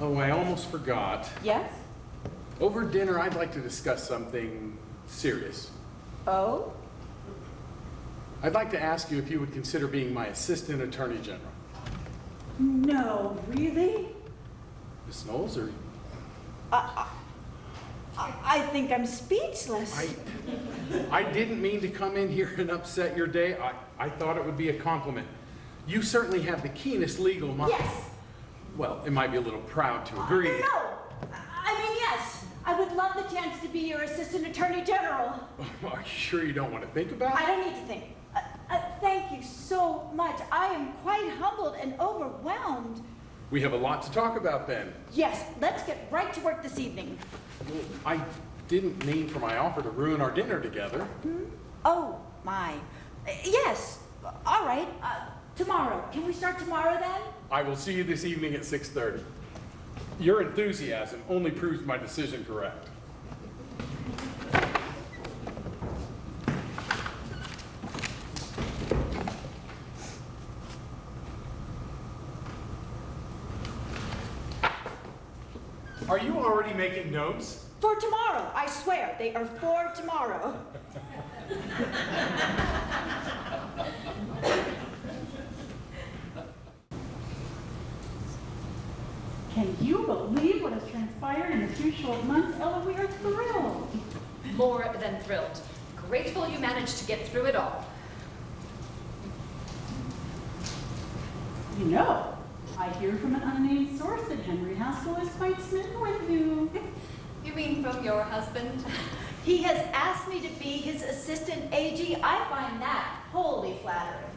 Oh, I almost forgot. Yes? Over dinner, I'd like to discuss something serious. Oh? I'd like to ask you if you would consider being my assistant attorney general. No, really? Miss Knowles, or I think I'm speechless. I didn't mean to come in here and upset your day. I thought it would be a compliment. You certainly have the keenest legal mind. Yes. Well, it might be a little proud to agree. No. I mean, yes. I would love the chance to be your assistant attorney general. Are you sure you don't want to think about it? I don't need to think. Thank you so much. I am quite humbled and overwhelmed. We have a lot to talk about then. Yes, let's get right to work this evening. Well, I didn't mean for my offer to ruin our dinner together. Hmm? Oh, my. Yes. All right. Tomorrow. Can we start tomorrow then? I will see you this evening at 6:30. Your enthusiasm only proves my decision correct. Are you already making notes? For tomorrow, I swear, they are for tomorrow. Can you believe what has transpired in a few short months, Ella? We are thrilled. More than thrilled. Grateful you managed to get through it all. You know, I hear from an unnamed source that Henry Haskell is quite smitten with you. You mean from your husband? He has asked me to be his assistant AG. I find that wholly flattering.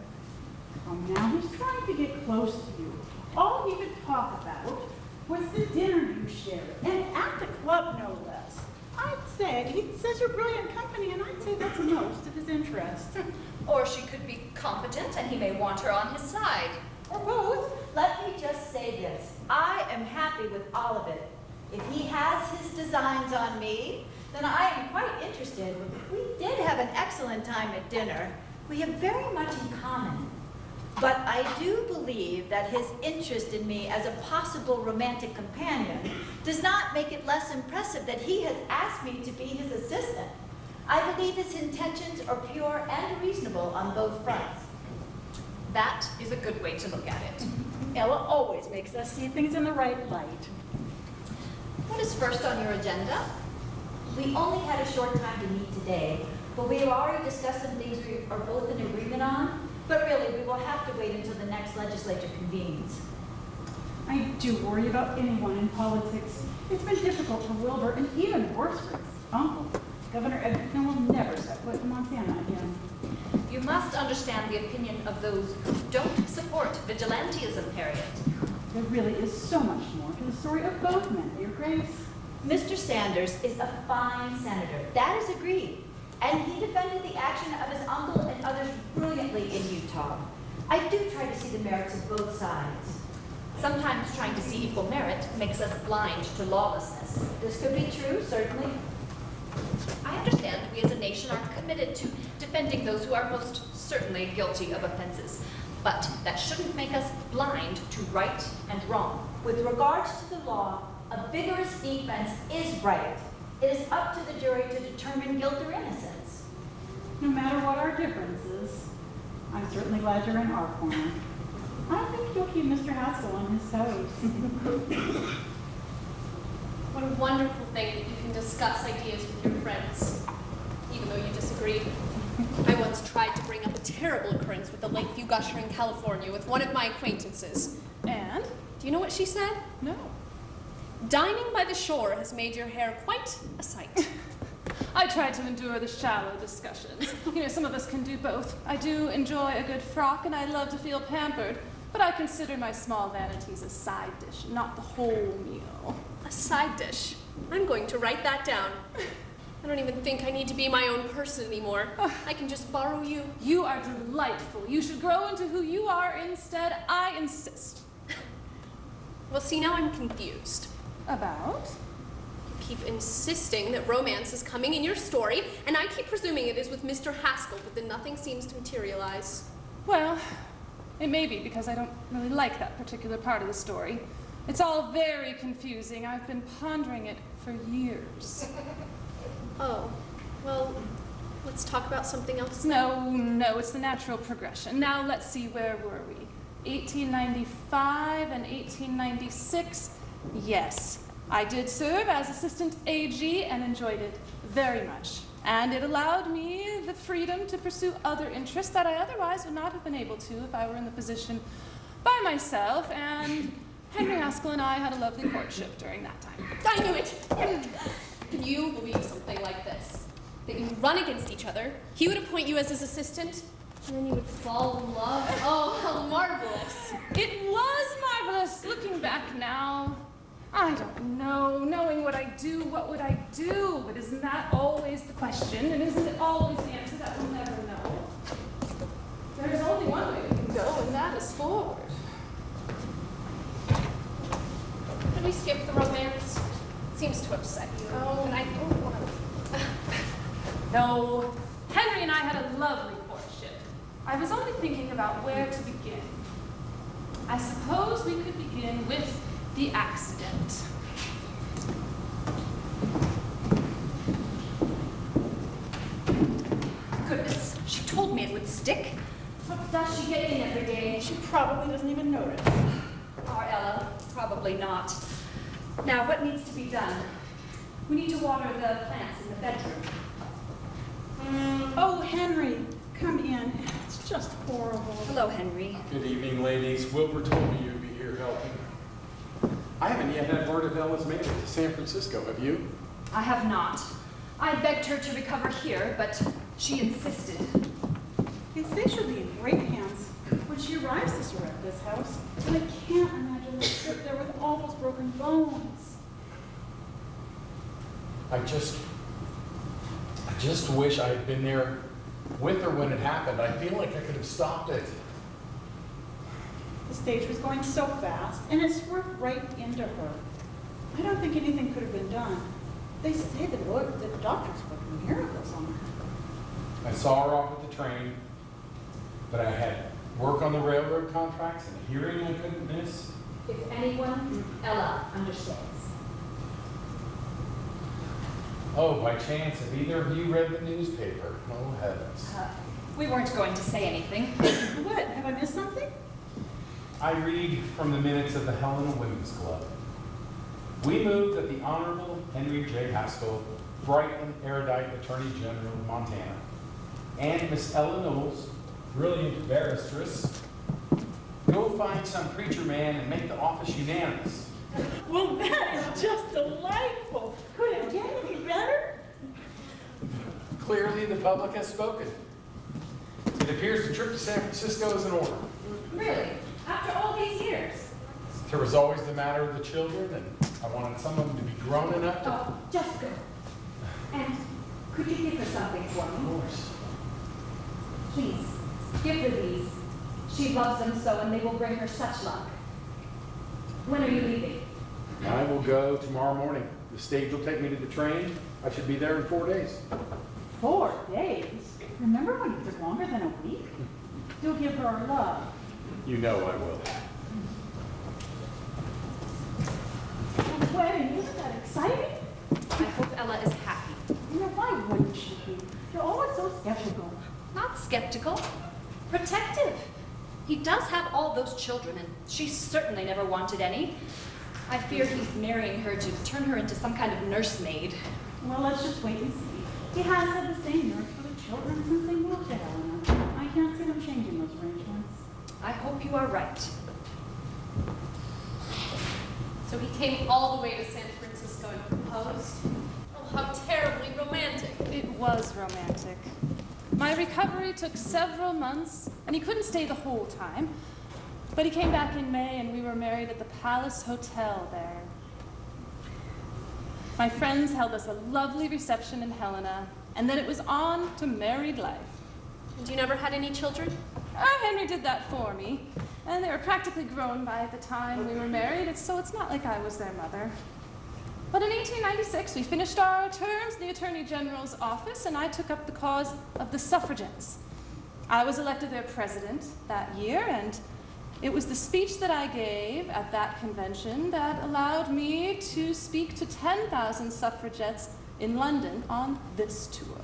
Oh, now he's trying to get close to you. All he would talk about was the dinner you shared, and at the club, no less. He says you're brilliant company, and I'd say that's most of his interest. Or she could be competent and he may want her on his side. Or both. Let me just say this. I am happy with all of it. If he has his designs on me, then I am quite interested. We did have an excellent time at dinner. We have very much in common. But I do believe that his interest in me as a possible romantic companion does not make it less impressive that he has asked me to be his assistant. I believe his intentions are pure and reasonable on both fronts. That is a good way to look at it. Ella always makes us see things in the right light. What is first on your agenda? We only had a short time to meet today, but we have already discussed some things we are both in agreement on. But really, we will have to wait until the next legislature convenes. I do worry about anyone in politics. It's been difficult for Wilbur, and even worse for his uncle. Governor Edgerton will never set foot in Montana again. You must understand the opinion of those who don't support vigilantism, Harriet. There really is so much more to the story of both men, Your Grace. Mr. Sanders is a fine senator. That is agreed. And he defended the action of his uncle and others brilliantly in Utah. I do try to see the merits of both sides. Sometimes trying to see equal merit makes us blind to lawlessness. This could be true, certainly. I understand we as a nation are committed to defending those who are most certainly guilty of offenses, but that shouldn't make us blind to right and wrong. With regards to the law, a vigorous defense is right. It is up to the jury to determine guilt or innocence. No matter what our differences, I'm certainly glad you're in our corner. I don't think you'll keep Mr. Haskell on his toes. What a wonderful thing that you can discuss ideas with your friends, even though you disagree. I once tried to bring up a terrible occurrence with the Lakeview Gusher in California with one of my acquaintances. And? Do you know what she said? No. Dining by the shore has made your hair quite a sight. I try to endure the shallow discussions. You know, some of us can do both. I do enjoy a good frock, and I love to feel pampered, but I consider my small vanities a side dish, not the whole meal. A side dish. I'm going to write that down. I don't even think I need to be my own person anymore. I can just borrow you. You are delightful. You should grow into who you are instead. I insist. Well, see, now I'm confused. About? You keep insisting that romance is coming in your story, and I keep presuming it is with Mr. Haskell, but then nothing seems to materialize. Well, it may be because I don't really like that particular part of the story. It's all very confusing. I've been pondering it for years. Oh, well, let's talk about something else. No, it's the natural progression. Now let's see, where were we? 1895 and 1896. Yes, I did serve as assistant AG and enjoyed it very much. And it allowed me the freedom to pursue other interests that I otherwise would not have been able to if I were in the position by myself, and Henry Haskell and I had a lovely courtship during that time. I knew it! Can you believe something like this? That you run against each other, he would appoint you as his assistant, and then you would fall in love? Oh, how marvelous! It was marvelous, looking back now. I don't know. Knowing what I do, what would I do? But isn't that always the question? And isn't it always the answer that we'll never know? There's only one way we can go, and that is forward. Can we skip the romance? It seems to upset you. Oh, and I don't want to. No. Henry and I had a lovely courtship. I was only thinking about where to begin. I suppose we could begin with the accident. told me it would stick. What does she get in every day? She probably doesn't even notice. Our Ella, probably not. Now, what needs to be done? We need to water the plants in the bedroom. Oh, Henry, come in. It's just horrible. Hello, Henry. Good evening, ladies. Wilbur told me you'd be here helping. I haven't yet had word of Ella's made it to San Francisco, have you? I have not. I begged her to recover here, but she insisted. They say she'll be in great hands when she arrives this year at this house. And I can't imagine her sit there with all those broken bones. I just wish I had been there with her when it happened. I feel like I could have stopped it. The stage was going so fast, and it swerved right into her. I don't think anything could have been done. They say the doctors work miracles on her. I saw her off at the train, but I had work on the railroad contracts and a hearing I couldn't miss. If anyone, Ella understands. Oh, by chance, have either of you read the newspaper? Oh, heavens. We weren't going to say anything. What? Have I missed something? I read from the minutes of the Helena Women's Club. We move that the Honorable Henry J. Haskell, bright and erudite Attorney General of Montana, and Miss Ella Knowles, brilliant barristress, go find some preacher man and make the office unanimous. Well, that is just delightful. Could it get any better? Clearly, the public has spoken. It appears the trip to San Francisco is in order. Really? After all these years? There was always the matter of the children, and I wanted some of them to be grown enough to... Oh, just go. And could you give her something for me? Of course. Please, give her these. She loves them so, and they will bring her such luck. When are you leaving? I will go tomorrow morning. The stage will take me to the train. I should be there in 4 days. 4 days? Remember when it took longer than a week? You'll give her our love. You know I will. A wedding, isn't that exciting? I hope Ella is happy. You know, why wouldn't she be? You're always so skeptical. Not skeptical. Protective. He does have all those children, and she certainly never wanted any. I fear he's marrying her to turn her into some kind of nursemaid. Well, let's just wait and see. He has had the same nurse for the children since they moved to Helena. I can't see them changing those arrangements. I hope you are right. So he came all the way to San Francisco and proposed? Oh, how terribly romantic. It was romantic. My recovery took several months, and he couldn't stay the whole time. But he came back in May, and we were married at the Palace Hotel there. My friends held us a lovely reception in Helena, and then it was on to married life. And you never had any children? Henry did that for me, and they were practically grown by the time we were married, so it's not like I was their mother. But in 1896, we finished our terms in the Attorney General's office, and I took up the cause of the suffragettes. I was elected their president that year, and it was the speech that I gave at that convention that allowed me to speak to 10,000 suffragettes in London on this tour.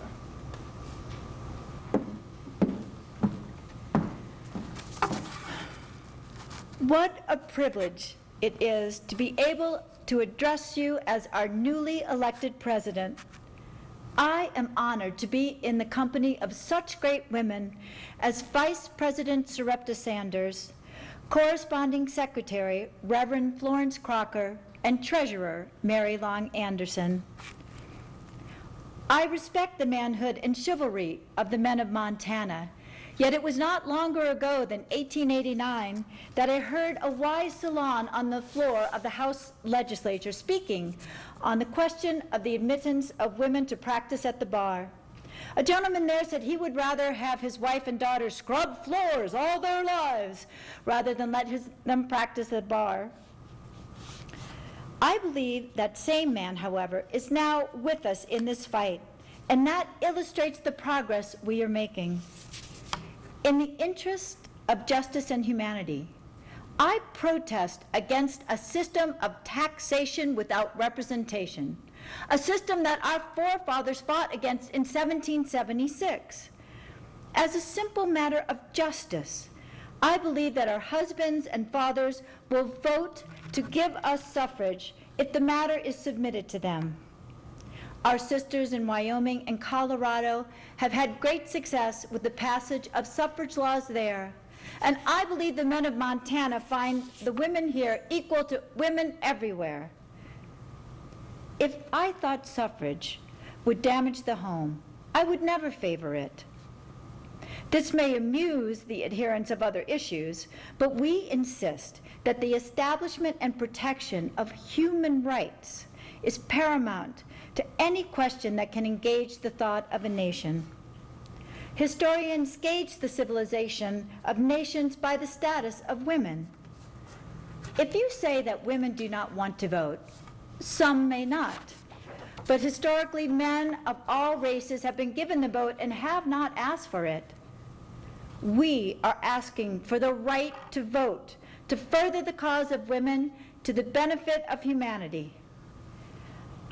What a privilege it is to be able to address you as our newly elected president. I am honored to be in the company of such great women as Vice President Sarepta Sanders, Corresponding Secretary Reverend Florence Crocker, and Treasurer Mary Long Anderson. I respect the manhood and chivalry of the men of Montana, yet it was not longer ago than 1889 that I heard a wise salon on the floor of the House legislature speaking on the question of the admittance of women to practice at the bar. A gentleman there said he would rather have his wife and daughter scrub floors all their lives rather than let them practice at the bar. I believe that same man, however, is now with us in this fight, and that illustrates the progress we are making. In the interest of justice and humanity, I protest against a system of taxation without representation, a system that our forefathers fought against in 1776. As a simple matter of justice, I believe that our husbands and fathers will vote to give us suffrage if the matter is submitted to them. Our sisters in Wyoming and Colorado have had great success with the passage of suffrage laws there, and I believe the men of Montana find the women here equal to women everywhere. If I thought suffrage would damage the home, I would never favor it. This may amuse the adherents of other issues, but we insist that the establishment and protection of human rights is paramount to any question that can engage the thought of a nation. Historians gauge the civilization of nations by the status of women. If you say that women do not want to vote, some may not. But historically, men of all races have been given the vote and have not asked for it. We are asking for the right to vote, to further the cause of women to the benefit of humanity.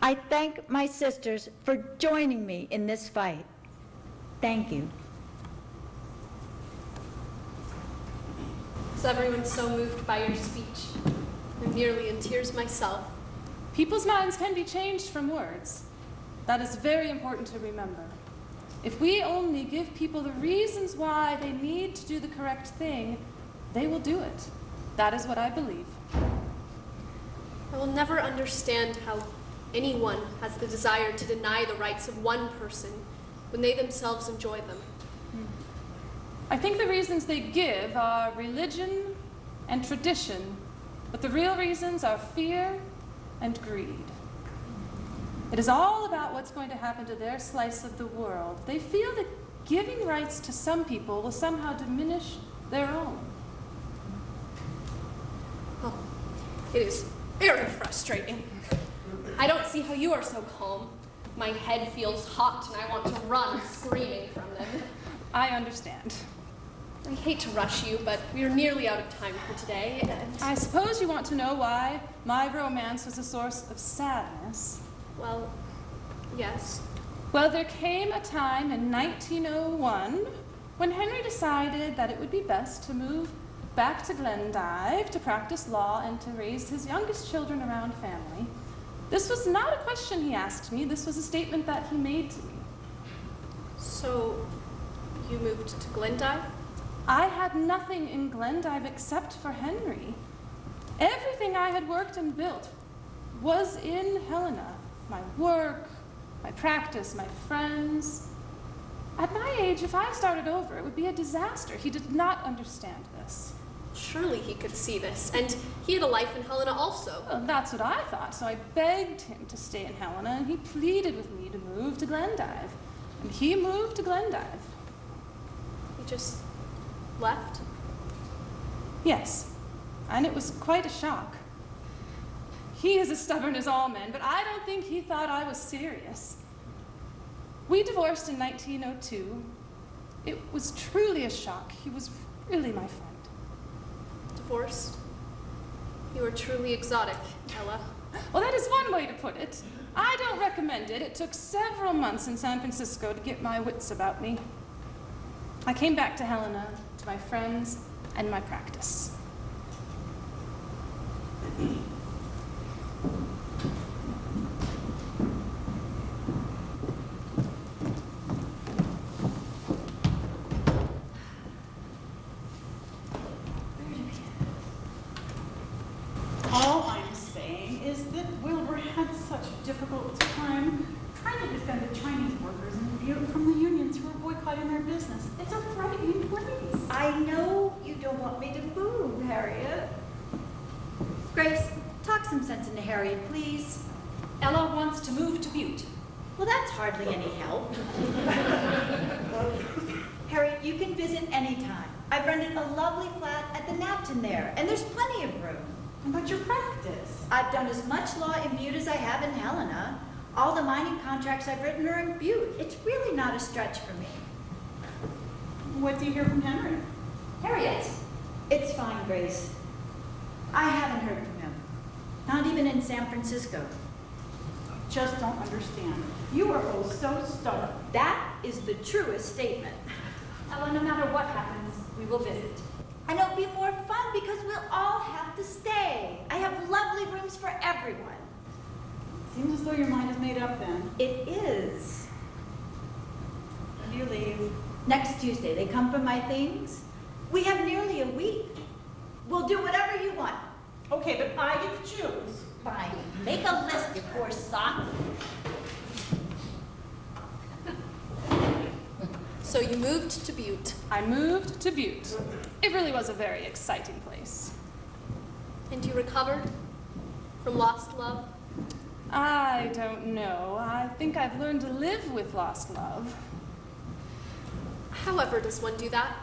I thank my sisters for joining me in this fight. Thank you. Is everyone so moved by your speech? I'm nearly in tears myself. People's minds can be changed from words. That is very important to remember. If we only give people the reasons why they need to do the correct thing, they will do it. That is what I believe. I will never understand how anyone has the desire to deny the rights of one person when they themselves enjoy them. I think the reasons they give are religion and tradition, but the real reasons are fear and greed. It is all about what's going to happen to their slice of the world. They feel that giving rights to some people will somehow diminish their own. Oh, it is very frustrating. I don't see how you are so calm. My head feels hot and I want to run screaming from them. I understand. I hate to rush you, but we are nearly out of time for today, and I suppose you want to know why my romance was a source of sadness. well, yes. Well, there came a time in 1901 when Henry decided that it would be best to move back to Glendive to practice law and to raise his youngest children around family. This was not a question he asked me. This was a statement that he made to me. So, you moved to Glendive? I had nothing in Glendive except for Henry. Everything I had worked and built was in Helena. My work, my practice, my friends. At my age, if I started over, it would be a disaster. He did not understand this. Surely he could see this, and he had a life in Helena also. Well, that's what I thought, so I begged him to stay in Helena, and he pleaded with me to move to Glendive. And he moved to Glendive. He just left? Yes, and it was quite a shock. He is as stubborn as all men, but I don't think he thought I was serious. We divorced in 1902. It was truly a shock. He was really my friend. Divorced? You are truly exotic, Ella. Well, that is one way to put it. I don't recommend it. It took several months in San Francisco to get my wits about me. I came back to Helena, to my friends, and my practice. All I'm saying is that Wilbur had such a difficult time trying to defend the Chinese workers in Butte from the unions who were boycotting their business. It's a frightening place. I know you don't want me to move, Harriet. Grace, talk some sense into Harriet, please. Ella wants to move to Butte. Well, that's hardly any help. Harriet, you can visit anytime. I've rented a lovely flat at the Napton there, and there's plenty of room. But your practice. I've done as much law in Butte as I have in Helena. All the mining contracts I've written are in Butte. It's really not a stretch for me. What do you hear from Henry? Harriet, it's fine, Grace. I haven't heard from him. Not even in San Francisco. Just don't understand. You are both so stubborn. That is the truest statement. Ella, no matter what happens, we will visit. And it'll be more fun because we'll all have to stay. I have lovely rooms for everyone. Seems as though your mind is made up then. It is. When do you leave? Next Tuesday, they come for my things. We have nearly a week. We'll do whatever you want. Okay, but I get to choose. Fine. Make a list, you poor sock. So you moved to Butte. I moved to Butte. It really was a very exciting place. And you recovered from lost love? I don't know. I think I've learned to live with lost love. However does one do that?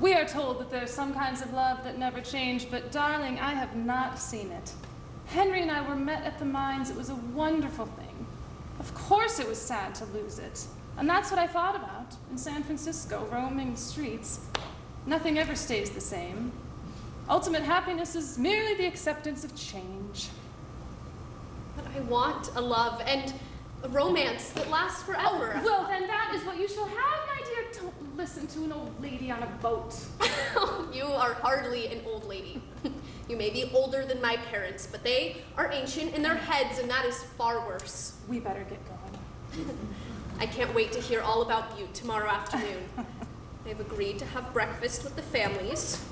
We are told that there are some kinds of love that never change, but darling, I have not seen it. Henry and I were met at the mines. It was a wonderful thing. Of course it was sad to lose it. And that's what I thought about in San Francisco, roaming the streets. Nothing ever stays the same. Ultimate happiness is merely the acceptance of change. But I want a love and a romance that lasts forever. Oh, well, then that is what you shall have, my dear. Don't listen to an old lady on a boat. You are hardly an old lady. You may be older than my parents, but they are ancient in their heads, and that is far worse. We better get going. I can't wait to hear all about Butte tomorrow afternoon. They've agreed to have breakfast with the families,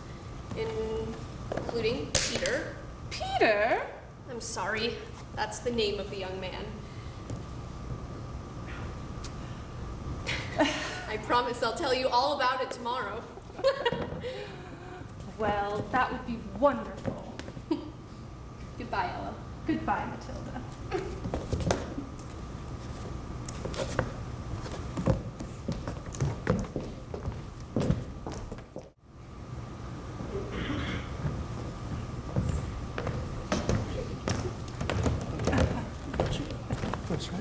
including Peter. Peter? I'm sorry, that's the name of the young man. I promise I'll tell you all about it tomorrow. Well, that would be wonderful. Goodbye, Ella. Goodbye, Matilda. That's right.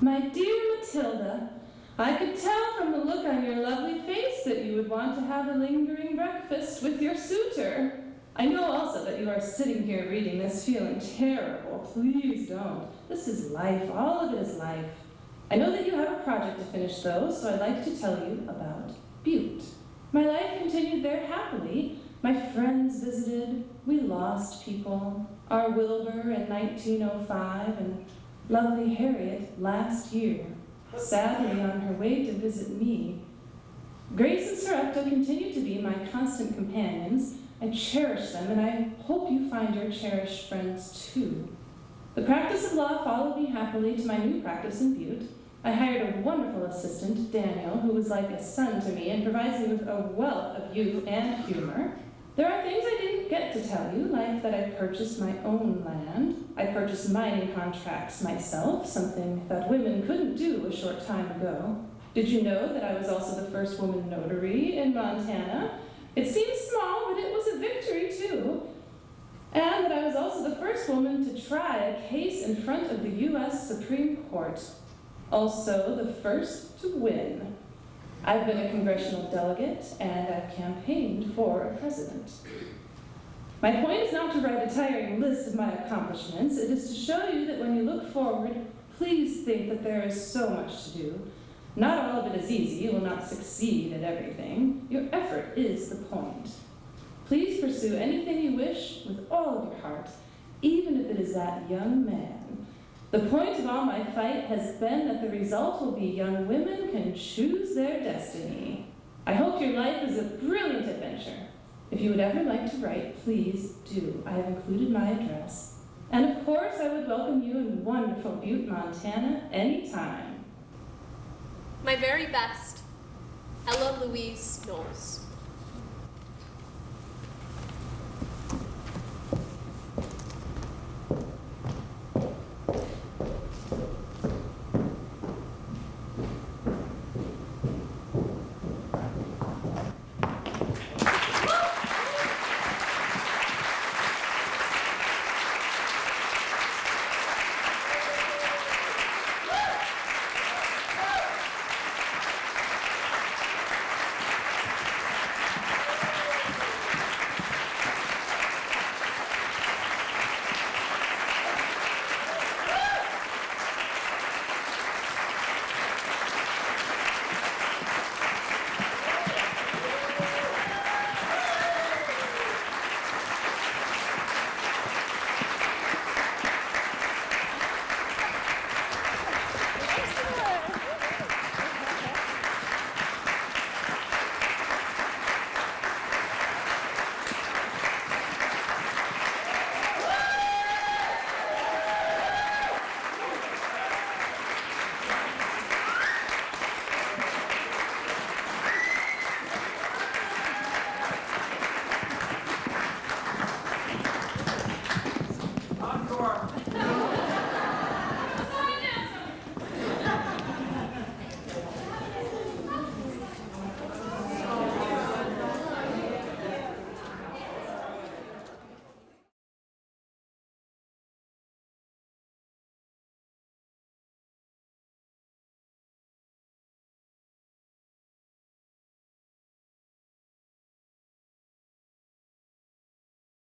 My dear Matilda, I could tell from the look on your lovely face that you would want to have a lingering breakfast with your suitor. I know also that you are sitting here reading this feeling terrible. Please don't. This is life. All of it is life. I know that you have a project to finish, though, so I'd like to tell you about Butte. My life continued there happily. My friends visited. We lost people. Our Wilbur in 1905 and lovely Harriet last year, sadly on her way to visit me. Grace and Sarepta continue to be my constant companions. I cherish them, and I hope you find your cherished friends too. The practice of law followed me happily to my new practice in Butte. I hired a wonderful assistant, Daniel, who was like a son to me and provides me with a wealth of youth and humor. There are things I didn't get to tell you, like that I purchased my own land. I purchased mining contracts myself, something that women couldn't do a short time ago. Did you know that I was also the first woman notary in Montana? It seems small, but it was a victory too. And that I was also the first woman to try a case in front of the U.S. Supreme Court. Also the first to win. I've been a congressional delegate, and I've campaigned for a president. My point is not to write a tiring list of my accomplishments. It is to show you that when you look forward, please think that there is so much to do. Not all of it is easy. You will not succeed at everything. Your effort is the point. Please pursue anything you wish with all of your heart, even if it is that young man. The point of all my fight has been that the result will be young women can choose their destiny. I hope your life is a brilliant adventure. If you would ever like to write, please do. I have included my address. And of course, I would welcome you in wonderful Butte, Montana, anytime. My very best, Ella Louise Knowles.